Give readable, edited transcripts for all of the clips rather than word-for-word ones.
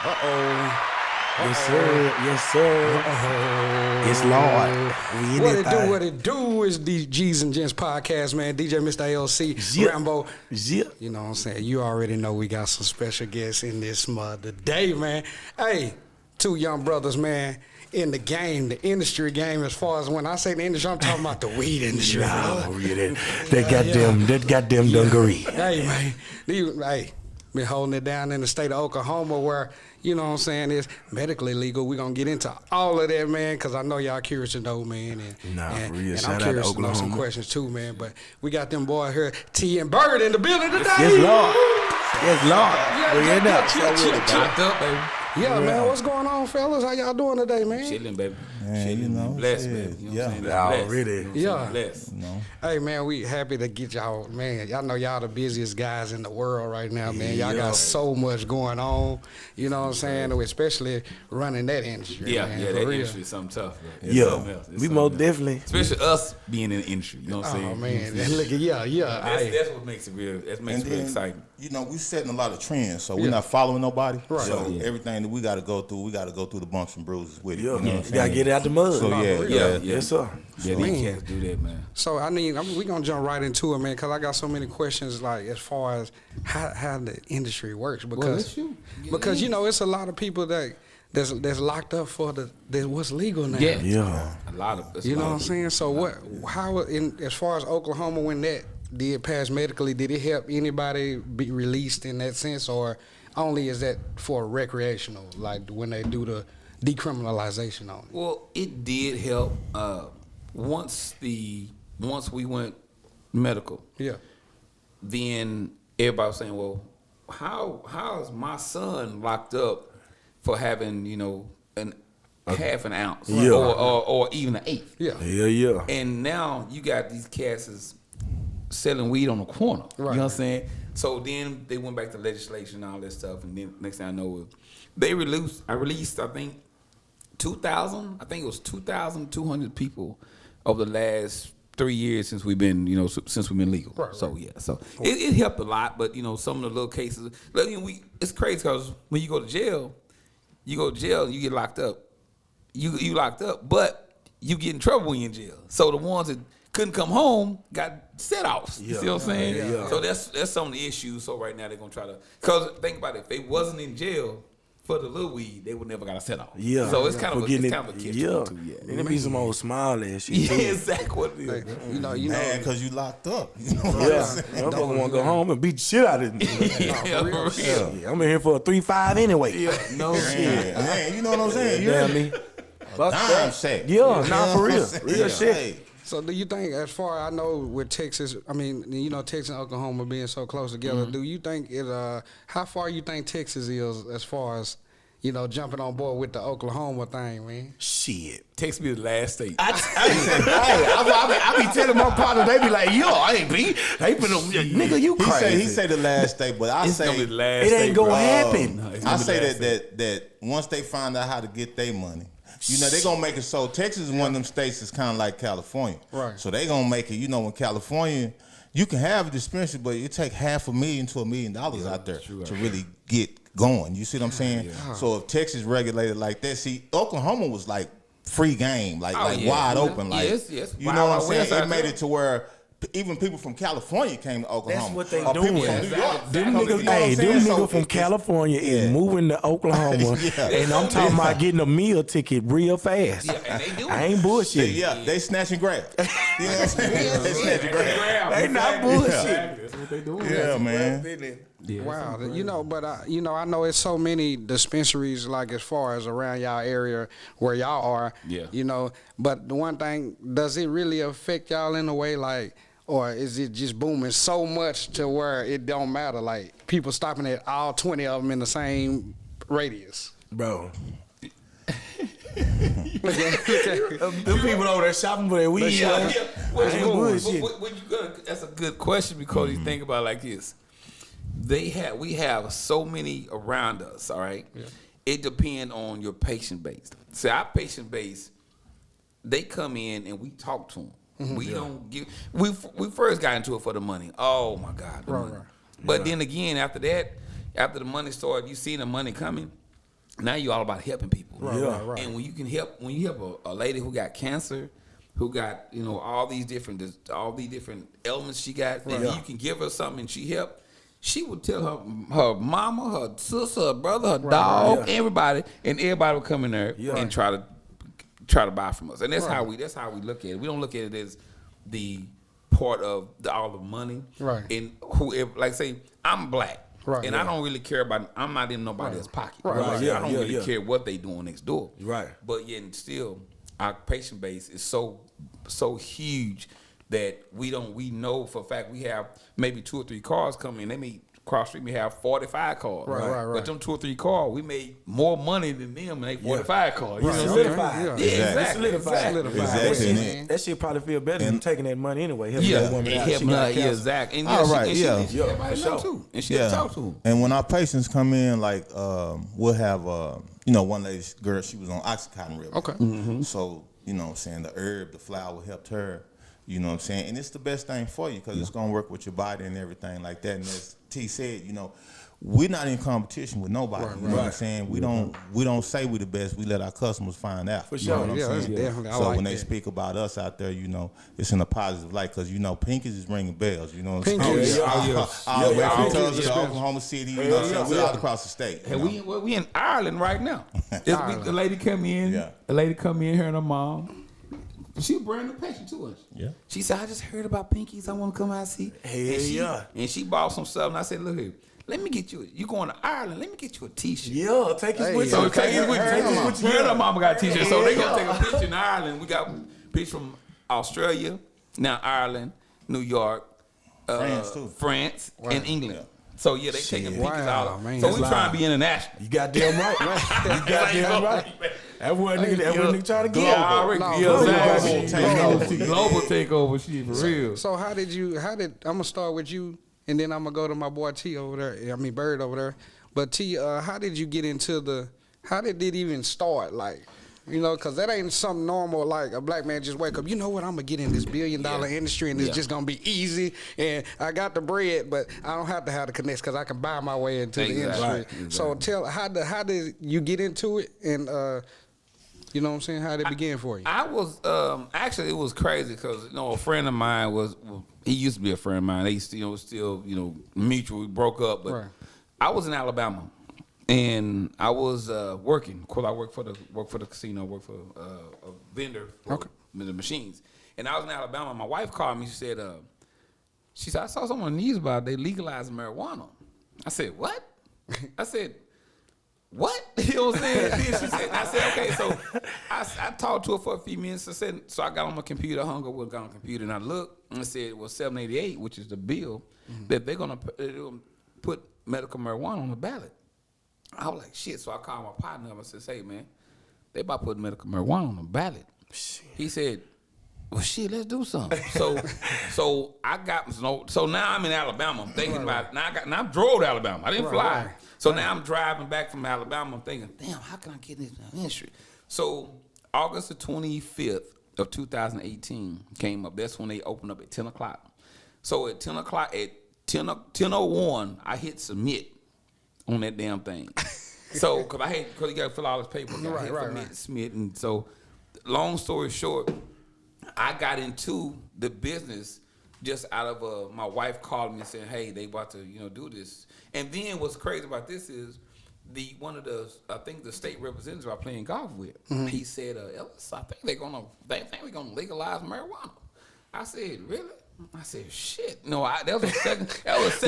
Yes, sir. Yes, sir. It's Lord. We in What it do is the G's and Gents podcast, man. DJ Mr. LLC, Rambo. Zip. You know what I'm saying? You already know we got some special guests in this mother today, man. Hey, two young brothers, man, in the game, the industry game. As far as when I say the industry, I'm talking about the weed industry. That goddamn dungaree. Hey, man. Been holding it down in the state of Oklahoma where, you know what I'm saying, it's medically legal. We're going to get into all of that, man, because I know y'all curious to know, man. And I'm curious to know some questions, too, man. But we got them boys here, T and Bird, in the building today. Yes, Lord. Yes, Lord. We're in there. Yeah, man, what's going on, fellas? How y'all doing today, man? Chilling, baby. Man, chilling, you know, blessed, baby. You know what I'm saying? Already. Blessed. You know. Hey, man, we happy to get y'all, man. Y'all know y'all the busiest guys in the world right now, man. Y'all got so much going on, you know what I'm saying, especially running that industry, Yeah, man, yeah, for that real. industry is something tough. Bro. Yeah, we most definitely. Especially us being in the industry, you know what I'm saying? Oh, man, look at, That's what makes it real. That makes it real exciting. You know, we setting a lot of trends, so we're not following nobody. Right. So everything that we got to go through, we got to go through the bumps and bruises with it. Yeah, You know what I'm you gotta saying? get it out the mud. So Yes, sir. Yeah, these cats do that, man. So, we going to jump right into it, man, because I got so many questions, like, as far as how the industry works. Because, you know, it's a lot of people that's locked up for what's legal now. Yeah. A lot of You know what I'm saying? So as far as Oklahoma, when that did pass medically, did it help anybody be released in that sense, or only is that for recreational, like when they do the decriminalization on it? Well, it did help. Once we went medical, then everybody was saying, well, how is my son locked up for having, you know, half an ounce or even an eighth? Yeah. And now you got these cats is selling weed on the corner. Right. You know what I'm saying? So then they went back to legislation and all that stuff, and then next thing I know, I released, I think, 2,200 people over the last 3 years since we've been legal. Right, so it helped a lot, but you know, some of the little cases, it's crazy because when you go to jail, you get locked up. You locked up, but you get in trouble when you're in jail. So the ones that couldn't come home got set offs. You see what I'm saying? Yeah. So that's some of the issues. So right now they're gonna try to, because think about it, if they wasn't in jail for the little weed, they would never got a set off. Yeah. So it's kind of a catch. Yeah. And it be some old smile ass shit. Yeah, exactly what it is. Like, you know, Man, because you locked up. You know what I'm saying? I don't want to go home and beat the shit out of me. Yeah, for real. Yeah, I'm in here for a 3-5 anyway. Yeah, no shit. Man, you know what I'm saying? You know what I mean? Dime sack. Yeah, nah, for real. Real shit. Hey. So do you think, as far as I know with Texas, Texas and Oklahoma being so close together, do you think how far you think Texas is as far as, you know, jumping on board with the Oklahoma thing, man? Shit. Texas be the last state. I be telling my partner, they be like, yo, I ain't be. They been nigga, you crazy. He say the last state, but I It's say gonna be the last it ain't state, gonna bro. happen. No, it's I gonna be say the last state. that once they find out how to get their money, you know, they gonna make it so Texas is one of them states that's kind of like California. Right. So they gonna make it, you know, in California, you can have a dispensary, but it take $500,000 to $1 million out there to really get going. You see what I'm saying? Yeah. So if Texas regulated like that, see, Oklahoma was like free game, wide open. Like, yes. You know what I'm saying? It made it to where even people from California came to Oklahoma. That's what they Or doing. people from New York. Them You know what I'm niggas saying? from California is moving to Oklahoma, and I'm talking about getting a meal ticket real fast. Yeah, and they do it. I ain't bullshit. They snatch and grab. You know what I'm saying? They snatch and grab. They not bullshit. That's what they doing. Yeah, man. Yeah, Wow, you know, but I know it's so many dispensaries, like as far as around y'all area where y'all are. Yeah. You know, but the one thing, does it really affect y'all in a way, like, or is it just booming so much to where it don't matter? Like people stopping at all 20 of them in the same radius, Bro. Them people over there shopping for their weed. That's a good question because you think about it like this. We have so many around us, all right? Yeah. It depends on your patient base. See, our patient base, they come in and we talk to them. We don't give. We first got into it for the money. Oh my God, the money. But then again, after that, after the money started, you see the money coming. Now you all about helping people. Right. And when you help a lady who got cancer, who got all these different elements she got, and you can give her something and she help. She would tell her mama, her sister, her brother, her dog, everybody, and everybody would come in there and try to buy from us. And that's how we look at it. We don't look at it as the part of all the money. Right. And whoever, like say, I'm black. Right. And I don't really care about. I'm not in nobody else's pocket. Right. I don't really care what they doing next door. Right. But yet and still, our patient base is so huge that we know for a fact we have maybe 2 or 3 cars coming in. They may cross street may have 45 cars. Right. But them 2 or 3 cars, we made more money than them and they 45 cars. You know what I'm Solidified. saying? Exactly. Exactly. That shit probably feel better than taking that money anyway. Exactly. And All right, everybody know too. And she talk to them. And when our patients come in, like we'll have one lady girl, she was on Oxycontin River. Okay. So, what I'm saying, the herb, the flower helped her, you know what I'm saying? And it's the best thing for you because it's gonna work with your body and everything like that. And as T said, we're not in competition with nobody. You know what I'm saying? We don't say we the best. We let our customers find out. For sure. You know what I'm saying? Definitely. So when they speak about us out there, it's in a positive light because Pinkies is ringing bells. You know what I'm saying? All the way from Tulsa to Oklahoma City. You know what I'm saying? We're all across the state. And we in Ireland right now. The lady come in. Yeah. The lady come in, her and her mom. She a brand new patient to us. Yeah. She said, I just heard about Pinkies. I want to come out and see. And she bought some stuff. And I said, look here, let me get you going to Ireland. Let me get you a T-shirt. Yeah, take his with you. So take his with you. Her and her mama got a T-shirt. So they going to take a picture in Ireland. We got pictures from Australia, now Ireland, New York, France and England. Yeah. So they taking pictures out. Man. So we trying to be international. You goddamn right, man. You goddamn right. That's what nigga trying to get. Global takeover shit for real. So I'm gonna start with you and then I'm gonna go to my boy T over there. I mean Bird over there. But T, how did you get into how did it even start? Like, because that ain't something normal like a black man just wake up, I'm going to get in this $1 billion industry and it's just going to be easy and I got the bread, but I don't have to have the connects because I can buy my way into the industry. Right. Exactly. So how did you get into it and, you know what I'm saying, how did it begin for you? I was, actually it was crazy because, a friend of mine he used to be a friend of mine. They still, mutual, we broke up, but I was in Alabama. And I was working. Of course, I work for the casino. Work for a vendor for the machines. And I was in Alabama. My wife called me. She said, I saw something on the news about they legalizing marijuana. I said, what? I said, what? You know what I'm saying? I said, okay. So I talked to her for a few minutes. So I got on my computer. I hung up with got on the computer, and I looked and it said it was $788, which is the bill that they're gonna put medical marijuana on the ballot. I was like, shit. So I called my partner up and said, hey, man, they about to put medical marijuana on the ballot. Shit. He said, well, shit, let's do something. So I got, so now I'm in Alabama. I'm thinking about, now I drove to Alabama. I didn't fly. So now I'm driving back from Alabama. I'm thinking, damn, how can I get in this industry? So August the 25th of 2018 came up. That's when they opened up at 10 o'clock. So at 10 o'clock, at 10:01, I hit submit on that damn thing. So, because you got to fill all this paperwork. Right. Submit. And so, long story short, I got into the business just out of my wife called me and said, hey, they about to, do this. And then what's crazy about this is I think the state representative I'm playing golf with, he said, Ellis, I think they think we're gonna legalize marijuana. I said, really? I said, shit. No, that was a second.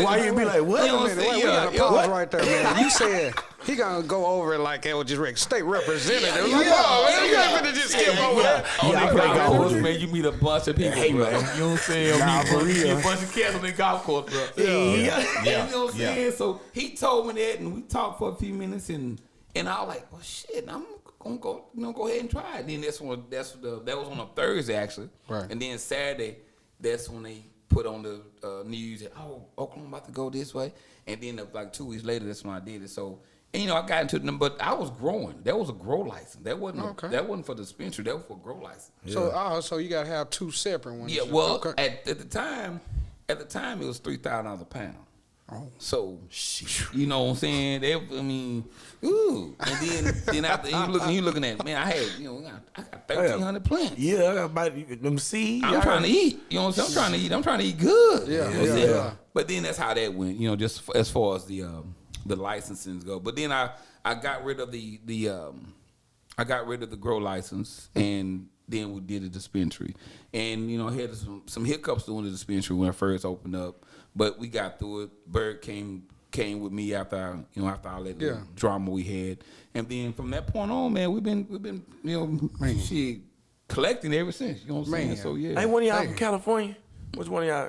Why you be like, what? Wait a minute. We got to pause right there, man. You said he gonna go over it like it was just state representative. You ain't finna just skip over that. On the golf course, man, you meet a bunch of people, bro. You know what I'm saying? You meet a bunch of cats on the golf course, bro. You know what I'm saying? So he told me that, and we talked for a few minutes, and I was like, well, shit, I'm gonna go ahead and try it. Then that was on a Thursday actually, right? And then Saturday. That's when they put on the news that, Oklahoma about to go this way. And then like 2 weeks later, that's when I did it. So, and, I got into them, but I was growing. That was a grow license. That wasn't for the dispensary. That was for a grow license. Yeah. So you got to have 2 separate ones. Yeah, well, at the time, it was $3,000 a pound. So, you know what I'm saying? Ooh. And then after you looking at, man, I got 1,300 plants. Yeah, I got about them seeds. I'm trying to eat. You know what I'm saying? I'm trying to eat good. Yeah, You know what I'm saying? yeah. But then that's how that went. You know, just as far as the licensing go. But then I got rid of the grow license, and then we did a dispensary. And you know, I had some hiccups doing the dispensary when I first opened up, but we got through it. Bird came with me after all that drama we had, and then from that point on, man, we've been collecting ever since. You know what I'm saying? So yeah. Ain't one of y'all from California? Which one of y'all?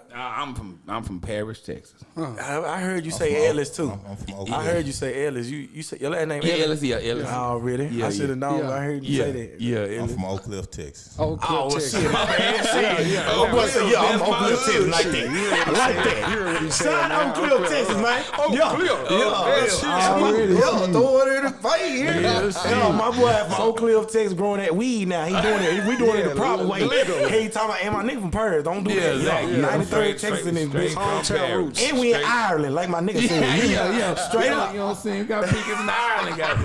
I'm from Paris, Texas. I heard you say Ellis too. I'm from Oakland. I heard you say Ellis. You say your last name Ellis? Yeah, Ellis. Already? Yeah, I should have known. Yeah. I heard you say that. Yeah, I'm Ellis. from Oak Cliff, Texas. Oh, Shit, my bad. Shit. I'm Oak Cliff, Texas, like that. I like that. Son, Oak Cliff, Texas, man. Throw it in the face here. My boy from Oak Cliff, Texas, growing that weed now. He doing it. We doing it the proper way. He talking about, my nigga from Paris. Don't do that. Exactly. 93rd Texas in this bitch. Hometown roots. And we in Ireland, like my nigga said. Straight up. You know what I'm saying? Got pickers in Ireland, got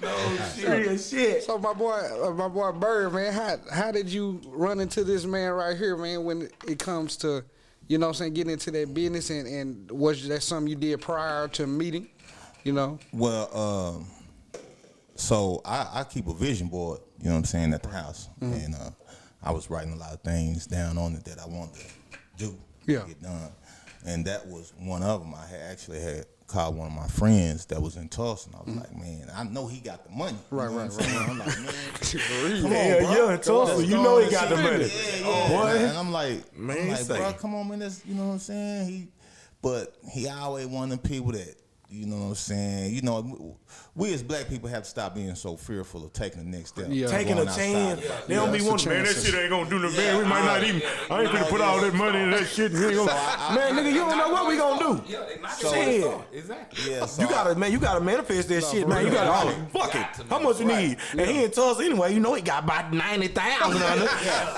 no Serious shit. So my boy Bird, man, how did you run into this man right here, man, when it comes to, you know what I'm saying, getting into that business, and was that something you did prior to meeting, you know? Well, so I keep a vision board, you know what I'm saying, at the house. And I was writing a lot of things down on it that I wanted to do, get done. And that was one of them. I had called one of my friends that was in Tulsa, and I was like, man, I know he got the money. Right. I'm like, man, come on, Yeah, bro. you're in Tulsa. You know he got the money. Yeah. Boy. And I'm like, Man, bro, come on, man. That's, you know what I'm saying? He always one of them people that, you know what I'm saying? You know, we as black people have to stop being so fearful of taking the next step. Yeah. Taking a chance. They don't be wanting, man, that shit ain't gonna do nothing, man. We might not even, I ain't gonna put all that money in that shit. Man, nigga, you don't know what we gonna do. Shit. Exactly. Yeah, so You gotta manifest that shit, man. You gotta, fuck it. How much you need? And he in Tulsa anyway, you know he got about 90,000 on it.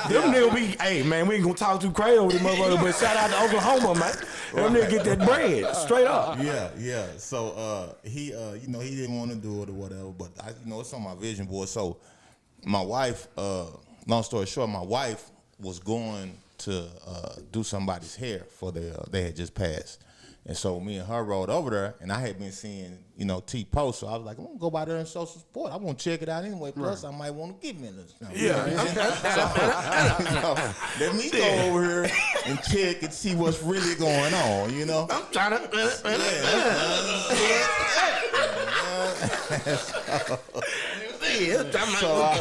Them niggas be, hey, man, we ain't gonna talk too crazy over this motherfucker, but shout out to Oklahoma, man. Them niggas get that bread, straight up. Yeah. So he you know, he didn't want to do it or whatever, but it's on my vision board. So my wife, long story short, my wife was going to do somebody's hair for they had just passed. And so me and her rode over there, and I had been seeing, T-Post, so I was like, I'm going to go by there and show some support. I want to check it out anyway, plus I might want to give me a little something. Let me go over here and check and see what's really going on, I'm trying to. So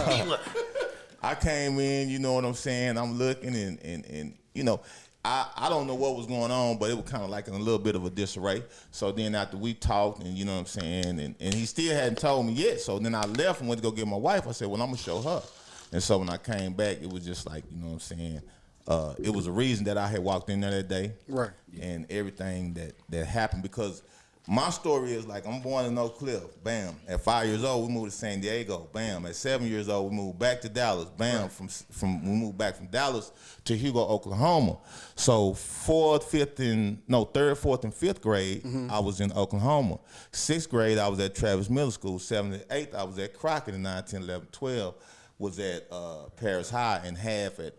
I came in, you know what I'm saying? I'm looking and I don't know what was going on, but it was kind of like in a little bit of a disarray. So then after we talked, and you know what I'm saying, and he still hadn't told me yet. So then I left and went to go get my wife. I said, well, I'm going to show her. And so when I came back, it was just like, you know what I'm saying, it was a reason that I had walked in there that day. Right. And everything that happened, because my story is like, I'm born in Oak Cliff, bam. At 5 years old, we moved to San Diego, bam. At 7 years old, we moved back to Dallas, bam. Right. We moved back from Dallas to Hugo, Oklahoma. So third, fourth, and fifth grade, I was in Oklahoma. Sixth grade, I was at Travis Middle School. 7th and 8th, I was at Crockett. And 9, 10, 11, 12 was at Paris High, and half at,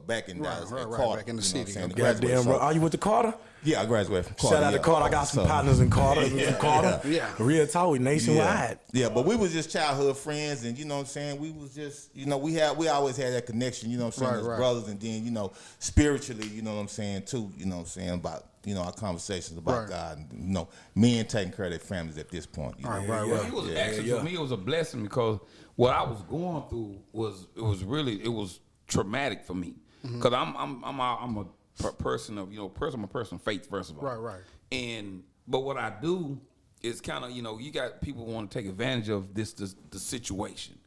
back in Dallas at Carter. Back in the city. Goddamn, bro. Are you with the Carter? Yeah, I graduated from Carter. Shout out to Carter. I got some partners in Carter. Yeah. Real talk, we nationwide. Yeah, but we was just childhood friends, and you know what I'm saying, we was just, we always had that connection, you know what I'm saying, as brothers, and then, spiritually, you know what I'm saying, too, you know what I'm saying, about, our conversations about God, and, men taking care of their families at this point. It was actually, for me, it was a blessing, because what I was going through was traumatic for me, because I'm a person of I'm a person of faith, first of all. Right. But what I do is kind of you got people who want to take advantage of the situation,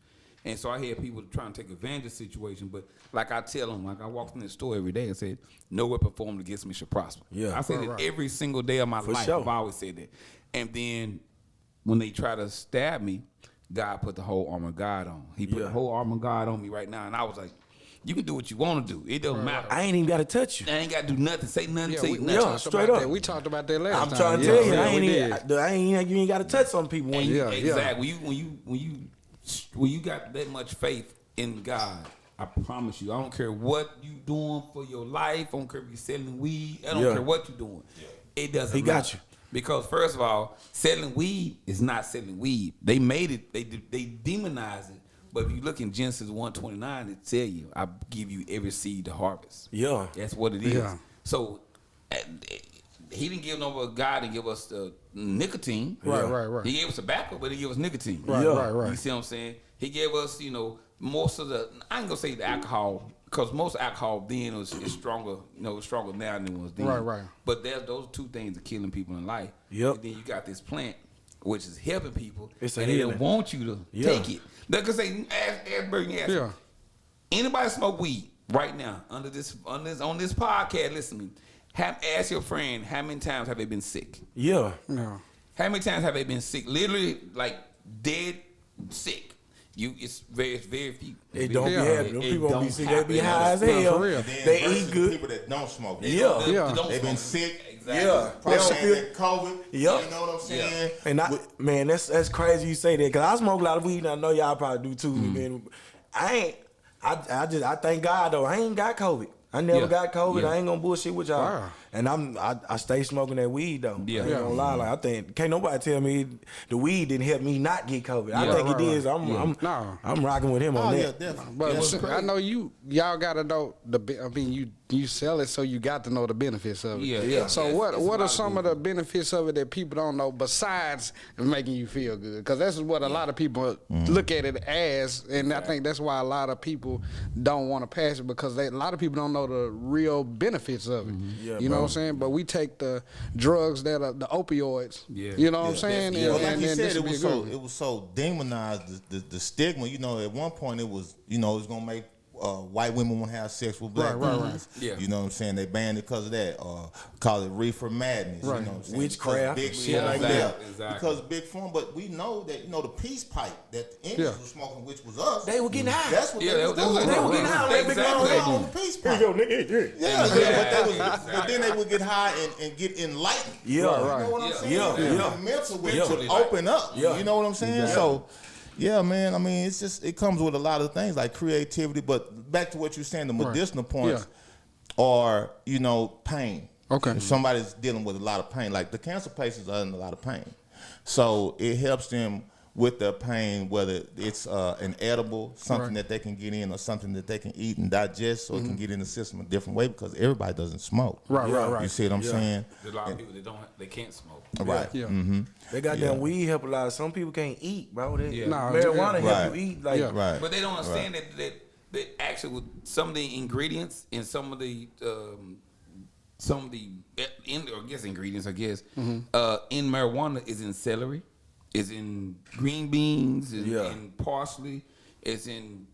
and so I hear people trying to take advantage of the situation. But like I tell them, like I walk in the store every day and said, "No weapon formed against me shall prosper." Yeah, I say that every single day of my life. Sure. I've always said that. And then when they try to stab me, God put the whole armor of God on. He put the whole armor of God on me right now, and I was like, You can do what you want to do. It don't matter. I ain't even got to touch you. I ain't got to do nothing. Say nothing. Say nothing. Yeah, straight up. We talked about that last time. I'm trying to tell you, you ain't got to touch some people. Exactly. When you got that much faith in God, I promise you, I don't care what you doing for your life. I don't care if you're selling weed. I don't care what you're doing. It doesn't matter. He got you. Because first of all, selling weed is not selling weed. They made it. They demonized it. But if you look in Genesis 1:29, it tell you, I give you every seed to harvest. Yeah. That's what it is. Yeah. So he didn't give God didn't give us the nicotine. Right. He gave us tobacco, but he gave us nicotine. Right. You see what I'm saying? He gave us, most of the, I ain't gonna say the alcohol, because most alcohol then is stronger, stronger now than it was then. Right. But those two things are killing people in life. Yep. And then you got this plant, which is helping people, and they don't want you to take it. Like I say, ask Bernie, anybody smoke weed right now on this podcast? Listen to me. Ask your friend how many times have they been sick? Yeah. No. How many times have they been sick? Literally, like dead sick. It's very few. They don't be happy. People don't be sick. They be high as hell. They eat good. People that don't smoke. They've been sick. Exactly. Yeah, they don't feel COVID. Yep. You know what I'm saying? And man, that's crazy you say that, because I smoke a lot of weed and I know y'all probably do too. Man, I thank God though. I ain't got COVID. I never got COVID. I ain't gonna bullshit with y'all. Wow. And I stay smoking that weed though. Yeah. I ain't gonna lie. Like, I think can't nobody tell me the weed didn't help me not get COVID. I think it is. I'm rocking with him on that. Yeah, but I know y'all gotta know you sell it, so you got to know the benefits of it. Yeah. So what are some of the benefits of it that people don't know besides making you feel good? Because that's what a lot of people look at it as, and I think that's why a lot of people don't want to pass it, because a lot of people don't know the real benefits of it. You know what I'm saying? But we take the drugs that are the opioids. Yeah. You know what I'm saying? Like you said, it was so demonized, the stigma. At one point it was, it was gonna make white women want to have sex with black women. Yeah. You know what I'm saying? They banned it because of that. Call it reefer madness. Right. You know what I'm saying? Witchcraft. Big shit like that. Exactly. Because big form. But we know that, the peace pipe that the Indians were smoking, which was us. They were getting high. That's what they were doing. They were getting high. Exactly. On the peace pipe. Here you go, nigga. But then they would get high and get enlightened. Yeah. You know what I'm saying? The mental would open up. You know what I'm saying? So, yeah, man. I mean, it comes with a lot of things like creativity. But back to what you're saying, the medicinal points are, pain. Okay. If somebody's dealing with a lot of pain, like the cancer patients are in a lot of pain, so it helps them with their pain, whether it's an edible, something that they can get in, or something that they can eat and digest, so it can get in the system a different way, because everybody doesn't smoke. Right. You see what I'm saying? There's a lot of people they can't smoke. Right. Yeah. Mm-hmm. They got that weed help a lot. Some people can't eat, bro. Marijuana help you eat, but they don't understand that actually with some of the ingredients and some of the ingredients, in marijuana is in celery. It's in green beans, it's in parsley, it's in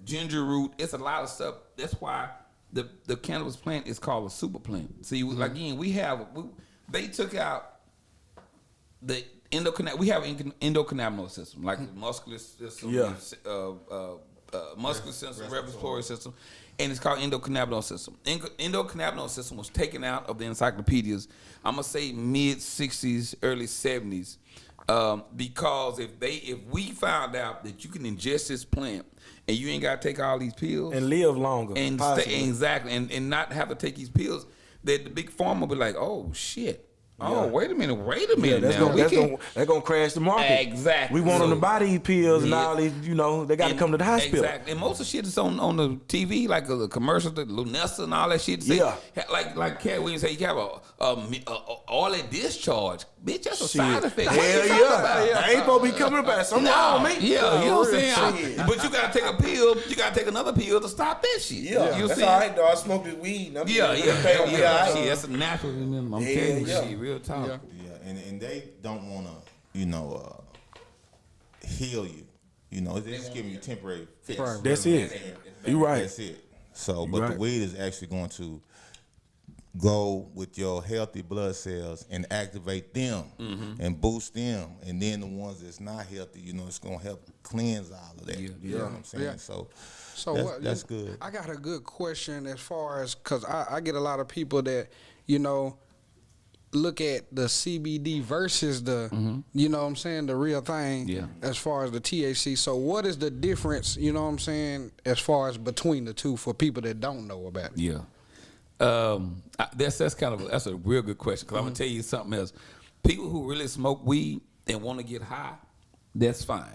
ginger root. It's a lot of stuff. That's why the cannabis plant is called a super plant. See, again, they took out the we have an endocannabinoid system, like the muscular system, muscular system, respiratory system, and it's called endocannabinoid system. Endocannabinoid system was taken out of the encyclopedias, I'm gonna say mid-60s, early 70s. Because if we found out that you can ingest this plant and you ain't got to take all these pills and live longer, and and not have to take these pills, that the big pharma will be like, oh shit. Oh, wait a minute they're gonna crash the market. Exactly. We want them to buy these pills and all these, they got to come to the hospital. Exactly. And most of the shit is on the TV, like the commercial, the Lunesta and all that shit. Like Cat Williams say, you have oily discharge. Bitch, that's a side effect. Hell yeah. I ain't supposed to be coming about something wrong with me. Yeah, you know what I'm saying? But you got to take a pill. You got to take another pill to stop that shit. Yeah, that's all right, though. I smoke this weed. Shit, that's a natural. Remember, I'm telling you, shit, real talk. Yeah, and they don't want to, heal you. They're just giving you temporary fix. That's it. You're right. That's it. So, but the weed is actually going to go with your healthy blood cells and activate them and boost them, and then the ones that's not healthy, you know, it's gonna help cleanse all of that. You know what I'm saying? Yeah. So that's good. I got a good question as far as, because I get a lot of people that, you know, look at the CBD versus the, you know what I'm saying, the real thing as far as the THC. So what is the difference, you know what I'm saying, as far as between the two for people that don't know about it? Yeah. That's a real good question, because I'm gonna tell you something else. People who really smoke weed and want to get high, that's fine.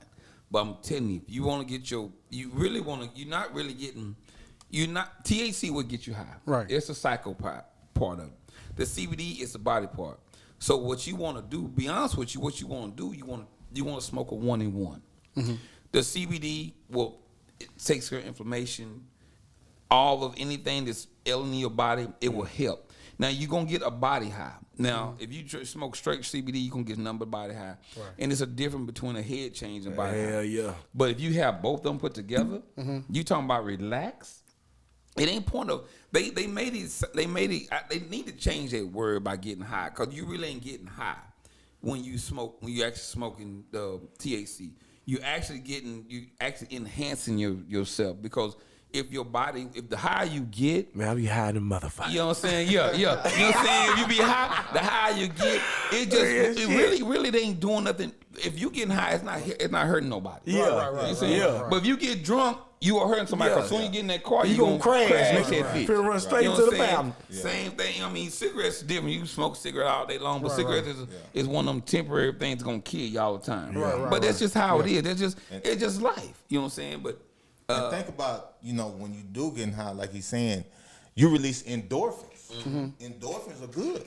But I'm telling you, if you want to get THC will get you high. Right. It's a psycho part of it. The CBD is the body part. So what you want to do, be honest with you, what you want to do, you want to smoke a 1-in-1. The CBD will take care of inflammation, all of anything that's ailing in your body, it will help. Now, you're going to get a body high. Now, if you smoke straight CBD, you're going to get nothing but body high. Right. And it's a difference between a head change and body high. Yeah. But if you have both of them put together, you talking about relax, it ain't point of, they need to change that word by getting high, because you really ain't getting high when you actually smoking the THC. You actually enhancing yourself, because if the higher you get, man, I be high than motherfucker. You know what I'm saying? Yeah. You know what I'm saying? If you be high, the higher you get, it really they ain't doing nothing. If you getting high, it's not hurting nobody. Yeah. Right. You know what I'm saying? Yeah. But if you get drunk, you are hurting somebody. Because soon you get in that car, you gonna crash. Finna run straight to the fountain. Same thing. I mean, cigarettes is different. You smoke a cigarette all day long, but cigarettes is one of them temporary things that's gonna kill you all the time. But that's just how it is. It's just life. You know what I'm saying? But and think about, you know, when you do get high, like he's saying, you release endorphins. Endorphins are good.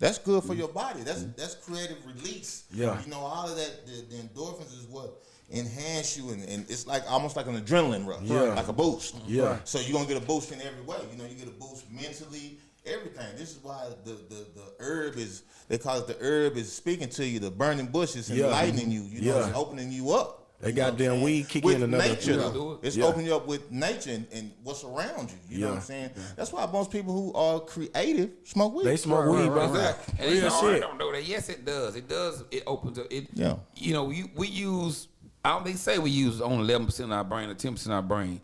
That's good for your body. That's creative release. Yeah. You know, all of that, the endorphins is what enhance you, and it's like almost like an adrenaline rush. Like a boost. Yeah. So you're gonna get a boost in every way. You know, you get a boost mentally, everything. This is why the herb is, they call it the herb is speaking to you, the burning bush is enlightening you, you know, it's opening you up. They goddamn weed kick with in another nature. It's opening you up with nature and what's around you. You know what I'm saying? That's why most people who are creative smoke weed. They smoke weed, bro. Exactly. And real shit. Don't know that. Yes, it does. It does. It opens up. Yeah. You know, we use. They say we use only 11% of our brain or 10% of our brain.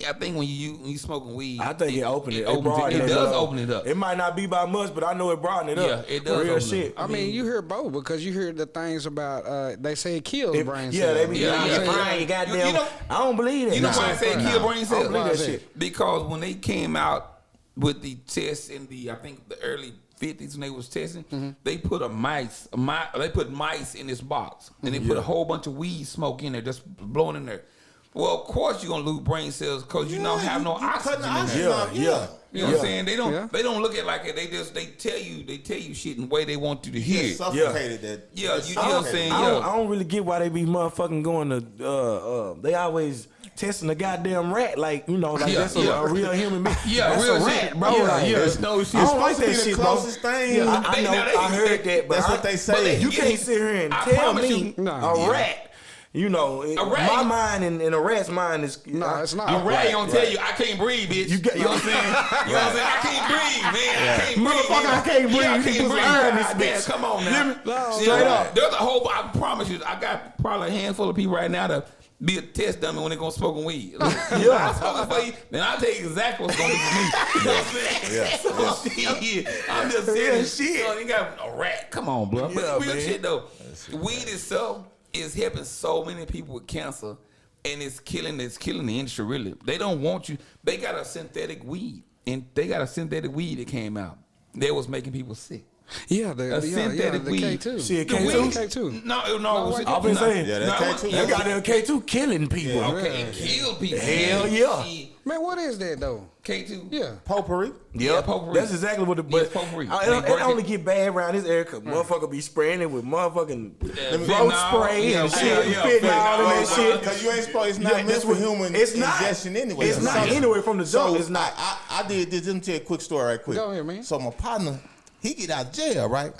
I think when you smoking weed, I think it opened it. It does open it up. It might not be by much, but I know it broadened it up. Yeah, it does. Real shit. I mean, you hear both, because you hear the things about they say it kills brain cells. Yeah, they be brain. Goddamn, I don't believe that. You know why I say it kill brain cells? I don't believe that shit. Because when they came out with the tests in I think the early 50s when they was testing, they put they put mice in this box, and they put a whole bunch of weed smoke in there, just blowing in there. Well, of course you're gonna lose brain cells, because you don't have no oxygen in there. Yeah. You know what I'm saying? They don't look at it like it. They tell you shit in the way they want you to hear it. Suffocated You know what I'm saying? I don't really get why they be motherfucking going to they always testing a goddamn rat, like, you know, like that's a real human being. Yeah, that's real a shit, rat, bro. There's no shit. I don't like that the shit, bro. closest thing. I know, I heard that, but that's what they say. You can't sit here and tell me a rat. You know, my mind and a rat's mind is... it's not. A rat ain't gonna tell you, I can't breathe, bitch. You know what I'm saying? You know what I'm saying? I can't breathe, man. I can't breathe. Motherfucker, I can't breathe. Yeah, I can't breathe. This bitch. Come on now. Straight up. There's a whole... I promise you, I got probably a handful of people right now that be a test dummy when they're gonna smoke weed. I'm smoking for you, then I'll tell you exactly what's gonna be for me. You know what I'm saying? I'm just saying shit. You know, you got a rat. Come on, bro. But real shit though. Weed itself is helping so many people with cancer, and it's killing the industry, really. They don't want you. They got a synthetic weed that came out that was making people sick. Yeah, the synthetic weed. K2. See, a K2? K2. No. I've been saying. Yeah, that K2. That goddamn K2 killing people. Yeah, okay, it killed people. Hell yeah. Man, what is that though? K2. Yeah. Potpourri. Yeah, potpourri. That's exactly what it. Potpourri. It only get bad around this area because motherfucker be spraying it with motherfucking throat spray and shit, fentanyl and that shit. Because you ain't supposed. It's not meant for human ingestion anyway. It's not anyway from the jump. It's not. I did this. Let me tell you a quick story right quick. Go ahead, man. So my partner, he get out of jail, right?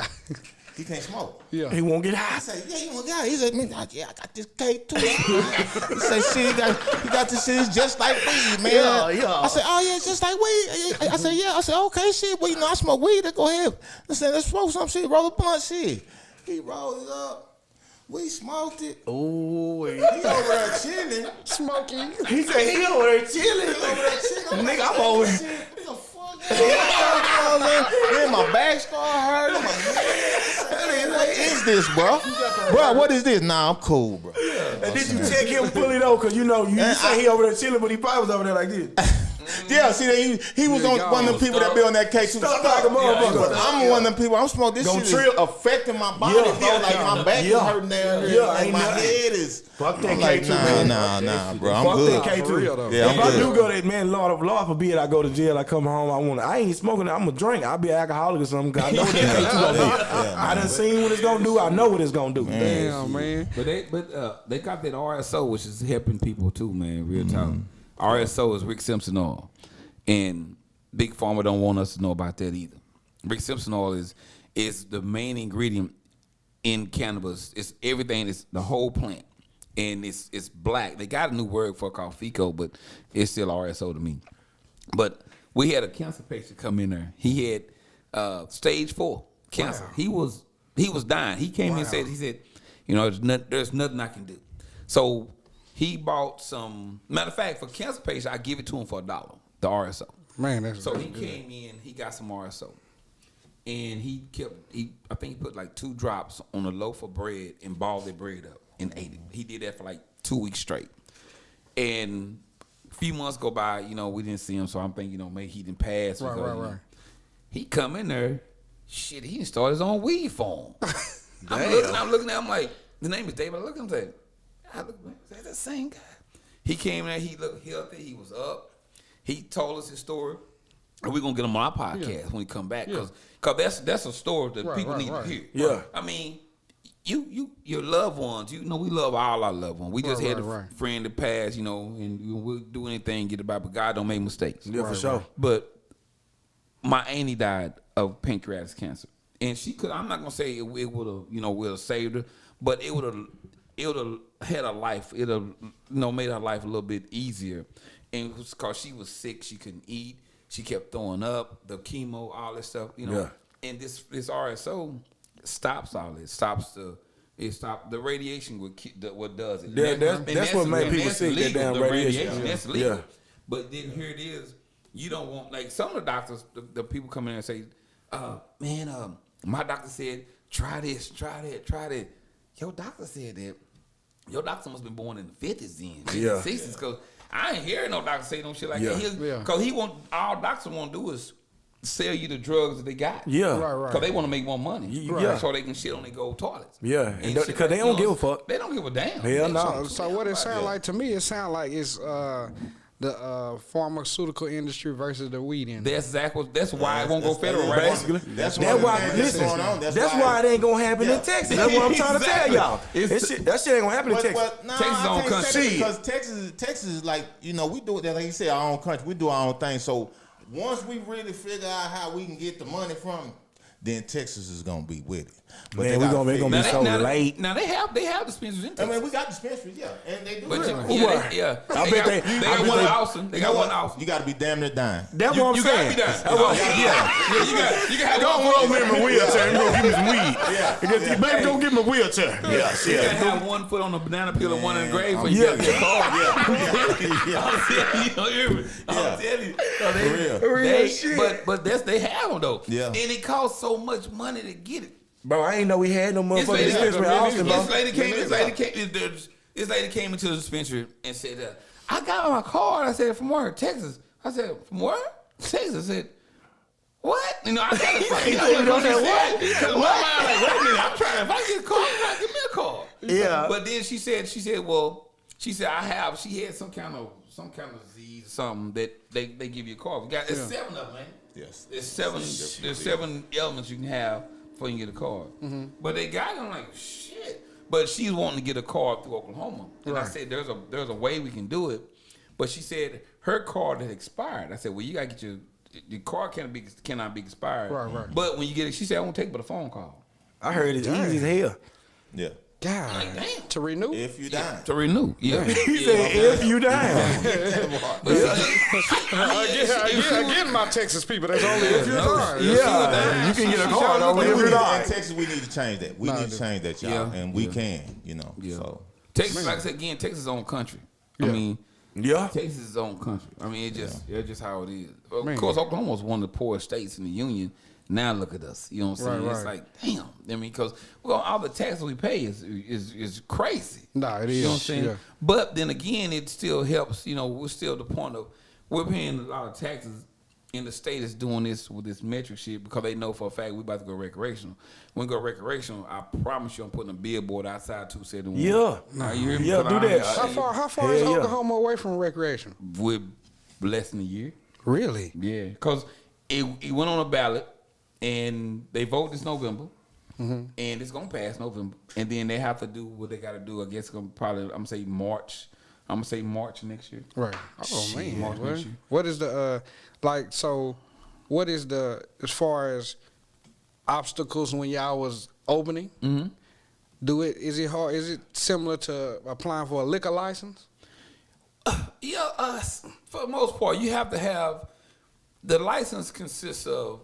he can't smoke. Yeah. He won't get high. I said, yeah, you won't get high. He said, man, yeah, I got this cake too. He said, shit, he got this shit. It's just like weed, man. Yeah. I said, oh yeah, it's just like weed. I said, yeah. I said, okay, shit. Well, you know, I smoke weed. Let's go ahead. I said, let's smoke some shit. Roll a blunt, shit. He rolled it up. We smoked it. Oh, He over there chilling, Smoking. he said he over there chilling. Nigga, I'm over here. Then my back started hurting. What is this, bro? Bro, what is this? Nah, I'm cool, bro. And did you check him fully though? Cause you know, you say he over there chilling, but he probably was over there like this. Yeah, see, he was on one of them people that be on that cake too. Stuck like a motherfucker. But I'm one of them people. I'm smoking this shit is affecting my body, bro. Like my back is hurting down here. Like my head is. Fuck that like, cake too, man. Nah, bro. I'm Fuck good. that cake too. Yeah, if I'm I good. do go there, man, Lord forbid I go to jail, I come home, I ain't smoking, I'm gonna drink. I'll be an alcoholic or something. Cause I know what that cake too gonna do. I done seen what it's gonna do. I know what it's gonna do. Damn, man. But they got that RSO, which is helping people too, man. Real talk. RSO is Rick Simpson oil, and Big Pharma don't want us to know about that either. Rick Simpson oil is the main ingredient in cannabis. It's everything. It's the whole plant, and it's black. They got a new word for it called FICO, but it's still RSO to me. But we had a cancer patient come in there. He had stage 4 cancer. Wow. He was dying. He came in and said, you know, there's nothing I can do. So he bought some. Matter of fact, for cancer patients, I give it to him for $1, the RSO. Man, that's so he came in. He got some RSO, and I think he put like 2 drops on a loaf of bread and balled the bread up and ate it. He did that for like 2 weeks straight. And a few months go by, you know, we didn't see him, so I'm thinking, you know, maybe he didn't pass. Right. He come in there, shit, he didn't start his own weed for him. I'm looking at him like, the name is David. I look at him and is that the same guy? He came in there, he looked healthy, he was up. He told us his story, and we're gonna get him on our podcast when he come back, cause that's a story that people need to hear. Yeah, I mean, your loved ones, you know, we love all our loved ones. We just had a friend that passed, you know, and we'll do anything get about, but God don't make mistakes. Yeah, for sure. But my auntie died of pancreatic cancer, and she could. I'm not gonna say it would have, you know, would have saved her, but it would have had a life. It have, you know, made her life a little bit easier. And it was because she was sick, she couldn't eat, she kept throwing up, the chemo, all this stuff, you know. Yeah. And this RSO stops all this, stops the radiation. What does it? Yeah, that's what made people sick. That damn radiation. That's legal. Yeah. But then here it is. You don't want, like, some of the doctors, the people come in and say, man, my doctor said, try this, try that, try that. Your doctor said that. Your doctor must have been born in the 50s then, 60s, because I ain't hearing no doctor say no shit like that. Because all doctors want to do is sell you the drugs that they got. Yeah. Right. Because they want to make more money. So they can shit on their gold toilets. Yeah. Because they don't give a fuck. They don't give a damn. Hell no. So what it sound like to me, it sound like it's the pharmaceutical industry versus the weed industry. That's why it won't go federal, right? Basically. That's why it ain't gonna happen in Texas. That's what I'm trying to tell y'all. That shit ain't gonna happen in Texas. Texas own country. Because Texas is like, you know, we do it, like you said, our own country. We do our own thing. So once we really figure out how we can get the money from it, then Texas is gonna be with it. But man, we're gonna be so late. Now they have dispensaries in Texas. I mean, we got dispensaries, and they do. But I bet they got one in Austin. They got one in Austin. You got to be damn near dying. That's what I'm saying. You got to be dying. You got to go over in my wheelchair and go give me some weed. Baby, go get my wheelchair. You got to have one foot on the banana peel and one in the grave for you to get caught. I'm telling you. But they have them though. Yeah. And it costs so much money to get it. Bro, I ain't know we had no motherfucking dispensary in Austin, bro. This lady came into the dispensary and said, I got my card. I said, from where? Texas. I said, from where? Texas. I said, what? You know, I got to find what? Because my mind like, wait a minute, I'm trying. If I get a card, give me a card. Yeah. But then she said, she had some kind of disease or something that they give you a card. It's 7 of them, man. Yes. There's 7 elements you can have before you can get a card. Mm-hmm. But they got them like, shit. But she's wanting to get a card through Oklahoma. And I said, there's a way we can do it. But she said her card had expired. I said, well, you got to get your card cannot be expired. Right. But when you get it, she said, I won't take but a phone call. I heard it's easy as hell. Yeah. God, Like, damn. to renew? If you die. To renew, yeah. He said, if you down. Again, my Texas people, that's only if you're dying. Yeah, you can get a card over if you're In dying. Texas, we need to change that. We need to change that, y'all. Yeah. And we can, you know. Yeah. So Texas, like I said again, Texas is own country. I mean, Yeah. Texas is its own country. I mean, it's just how it is. Of course, Oklahoma was one of the poorest states in the union. Now look at us. You know what I'm saying? Right, It's like, damn. I mean, because all the taxes we pay is crazy. Nah, it is. You know what I'm saying? Yeah. But then again, it still helps. You know, we're still the point of we're paying a lot of taxes. In the state is doing this with this metric shit because they know for a fact we about to go recreational. When we go recreational, I promise you I'm putting a billboard outside 271. Yeah. You hear me? Yeah, do that. How far is Hell yeah. Oklahoma away from recreation? With less than a year. Really? Yeah, because it went on a ballot and they vote this November, and it's gonna pass November, and then they have to do what they got to do. I guess it's gonna probably I'm gonna say March next year. Right. Oh man. March What? next year. What is the so? What is the as far as obstacles when y'all was opening? Mm-hmm. Is it hard? Is it similar to applying for a liquor license? Yeah, for the most part, you have to have the license consists of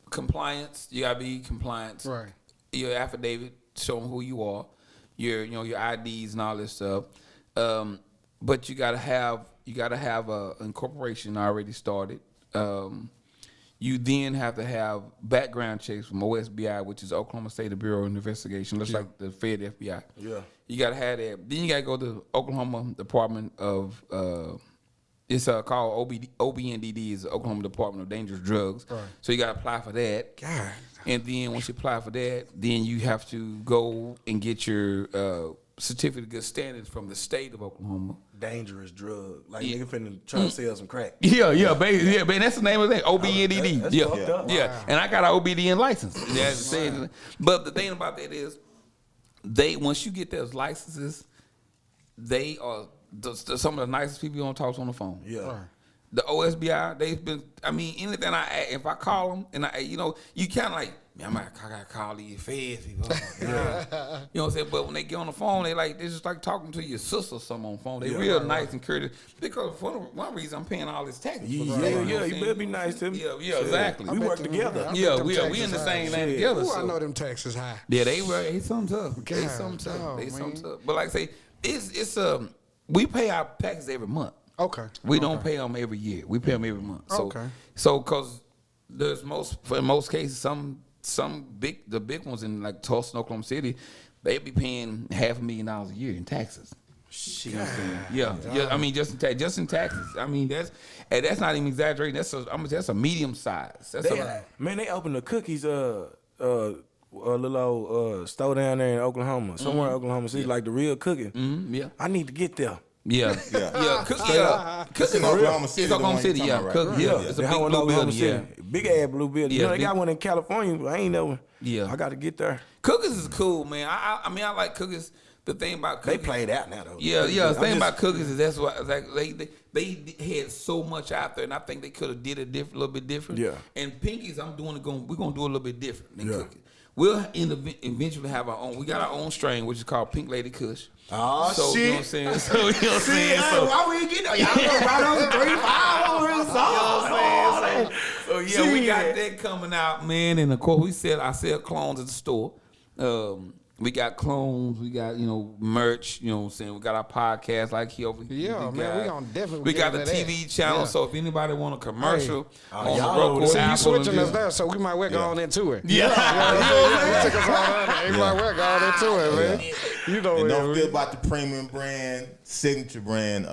compliance. You gotta be compliant. Right. Your affidavit showing who you are, your IDs and all this stuff. But you gotta have a incorporation already started. You then have to have background checks from OSBI, which is Oklahoma State Bureau of Investigation, just like the Fed FBI. Yeah. You gotta have that. Then you gotta go to Oklahoma Department of it's called OBNDD, is Oklahoma Department of Dangerous Drugs. Right. So you gotta apply for that. God. And then once you apply for that, then you have to go and get your certificate of good standards from the state of Oklahoma. Dangerous drug. Like nigga finna try to sell some crack. Yeah, man, that's the name of that. OBNDD. That's fucked up. Yeah. Wow. And I got an OBDN license. But the thing about that is, once you get those licenses, they are some of the nicest people you don't talk to on the phone. Yeah. Right. The OSBI, they've been. I mean, anything if I call them and you kind of like, man, I gotta call these feds people. You know what I'm saying? But when they get on the phone, they just like talking to your sister or something on the phone. They real nice and courteous because for one reason I'm paying all this taxes. You better be nice to me. Yeah, exactly. We work together. Yeah, we in the same thing together. Ooh, I know them taxes high. Yeah, they something tough. They something tough. But like I say, it's we pay our taxes every month. Okay. We don't pay them every year. We pay them every month. So because there's in most cases the big ones in like Tulsa and Oklahoma City, they be paying $500,000 a year in taxes. Shit. You know what I'm saying? Yeah. I mean, just in taxes. I mean, that's not even exaggerating. That's a medium size. Man, they opened the cookies a little old store down there in Oklahoma, somewhere in Oklahoma City, like the real cooking. Mm-hmm. Yeah. I need to get there. Yeah. Cookie in Oklahoma City. It's Oklahoma City, yeah. It's a big blue building, yeah. Big ass blue building. Yeah, they got one in California, but I ain't never. Yeah. I got to get there. Cookies is cool, man. I mean, I like cookies. The thing about cookies, they played out now though. Yeah. The thing about cookies is that's why like they had so much out there, and I think they could have did it a little bit different. Yeah. And Pinkies, we're gonna do a little bit different than cookies. We'll eventually have our own. We got our own strain, which is called Pink Lady Kush. Oh, so, shit. You know what I'm saying? So, you know what I'm saying? So, why we ain't getting no? Y'all go right on the 3, 5 over here. So, yeah, we got that coming out, man. And, of course, I sell clones at the store. We got clones, we got, merch, you know what I'm saying? We got our podcast like he over here. Yeah, man, we gonna definitely We got the TV channel, so if anybody want a commercial on the Roku, so you switching us there, so we might well go on into it. Yeah. We took us on there. We might well go on into it, man. And don't forget about the premium brand, signature brand,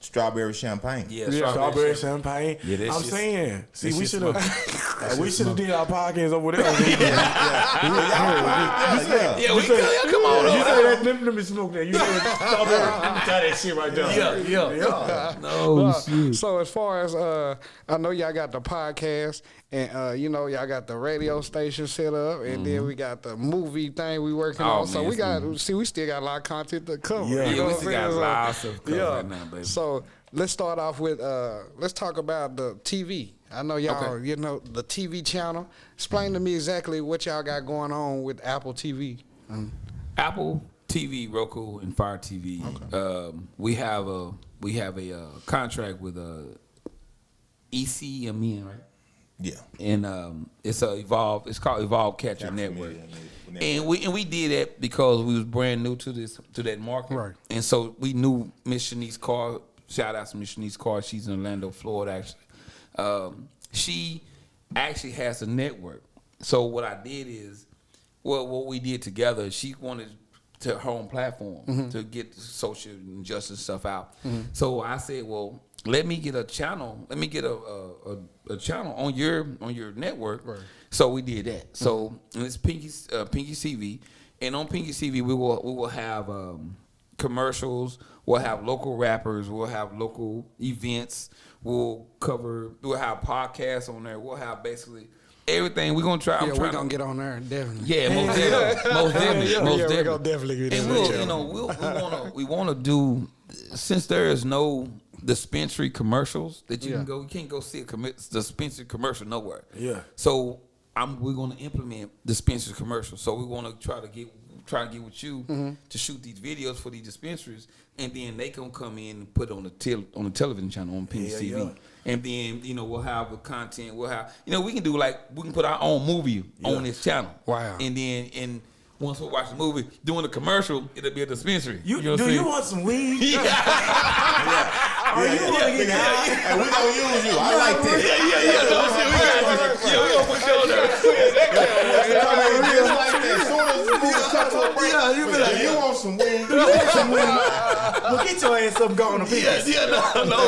strawberry champagne. Yeah, strawberry champagne. Yeah, I'm saying, see, we should have did our podcast over there. Come on, you say that. Let me smoke that. You say strawberry. Let me try that shit right there. Yeah. No shit. So as far as I know, y'all got the podcast, and y'all got the radio station set up, and then we got the movie thing we working on. So we still got a lot of content to cover. Yeah, we still got lots of stuff right now, baby. So let's start off with let's talk about the TV. I know y'all, Okay. the TV channel. Explain to me exactly what y'all got going on with Apple TV. Apple TV, Roku, and Fire TV. Okay. We have a contract with ECMN, right? Yeah. And it's called Evolve Catcher Network. And we did that because we was brand new to that market. Right. And so we knew Miss Shanice Carr. Shout out to Miss Shanice Carr. She's in Orlando, Florida, actually. She actually has a network. So what I did is, what we did together, she wanted to her own platform to get the social injustice stuff out. So I said, well, let me get a channel. Let me get a channel on your network. Right. So we did that. So and it's Pinky TV, and on Pinky TV we will have commercials. We'll have local rappers. We'll have local events. We'll have podcasts on there. We'll have basically everything. We're gonna try. Yeah, we're gonna get on there definitely. Yeah, most definitely. We're gonna definitely get and we wanna do, since there is no dispensary commercials that you can't go see a dispensary commercial nowhere. Yeah. So we're gonna implement dispensary commercials. So we wanna try to get with you to shoot these videos for these dispensaries, and then they can come in and put on the television channel on PCV. Yeah. And then we'll have the content. We'll have we can put our own movie on this channel. Wow. And then once we watch the movie, doing the commercial, it'll be a dispensary. You want some weed? Yeah. You want to get high? And we gonna use you. I like this. We gonna put you on there. As soon as the movie comes to a break, you be like, you want some weed? You want some weed? Well, get your ass up, going to Pinky. No.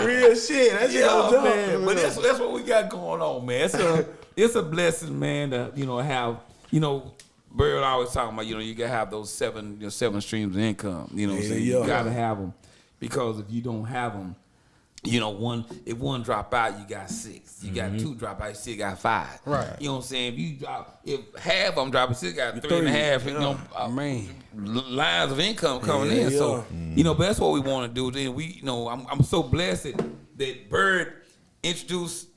Real shit. That's man. But that's what we got going on, man. It's a blessing, man, to have. Bird always talking about, you gotta have those seven streams of income. You know what I'm saying? You gotta have them, because if you don't have them, if one drop out, you got 6. You got 2 drop out, you still got 5. Right. You know what I'm saying? If half of them drop, you still got 3.5. Lines of income coming in. So but that's what we want to do. Then I'm so blessed that Bird introduced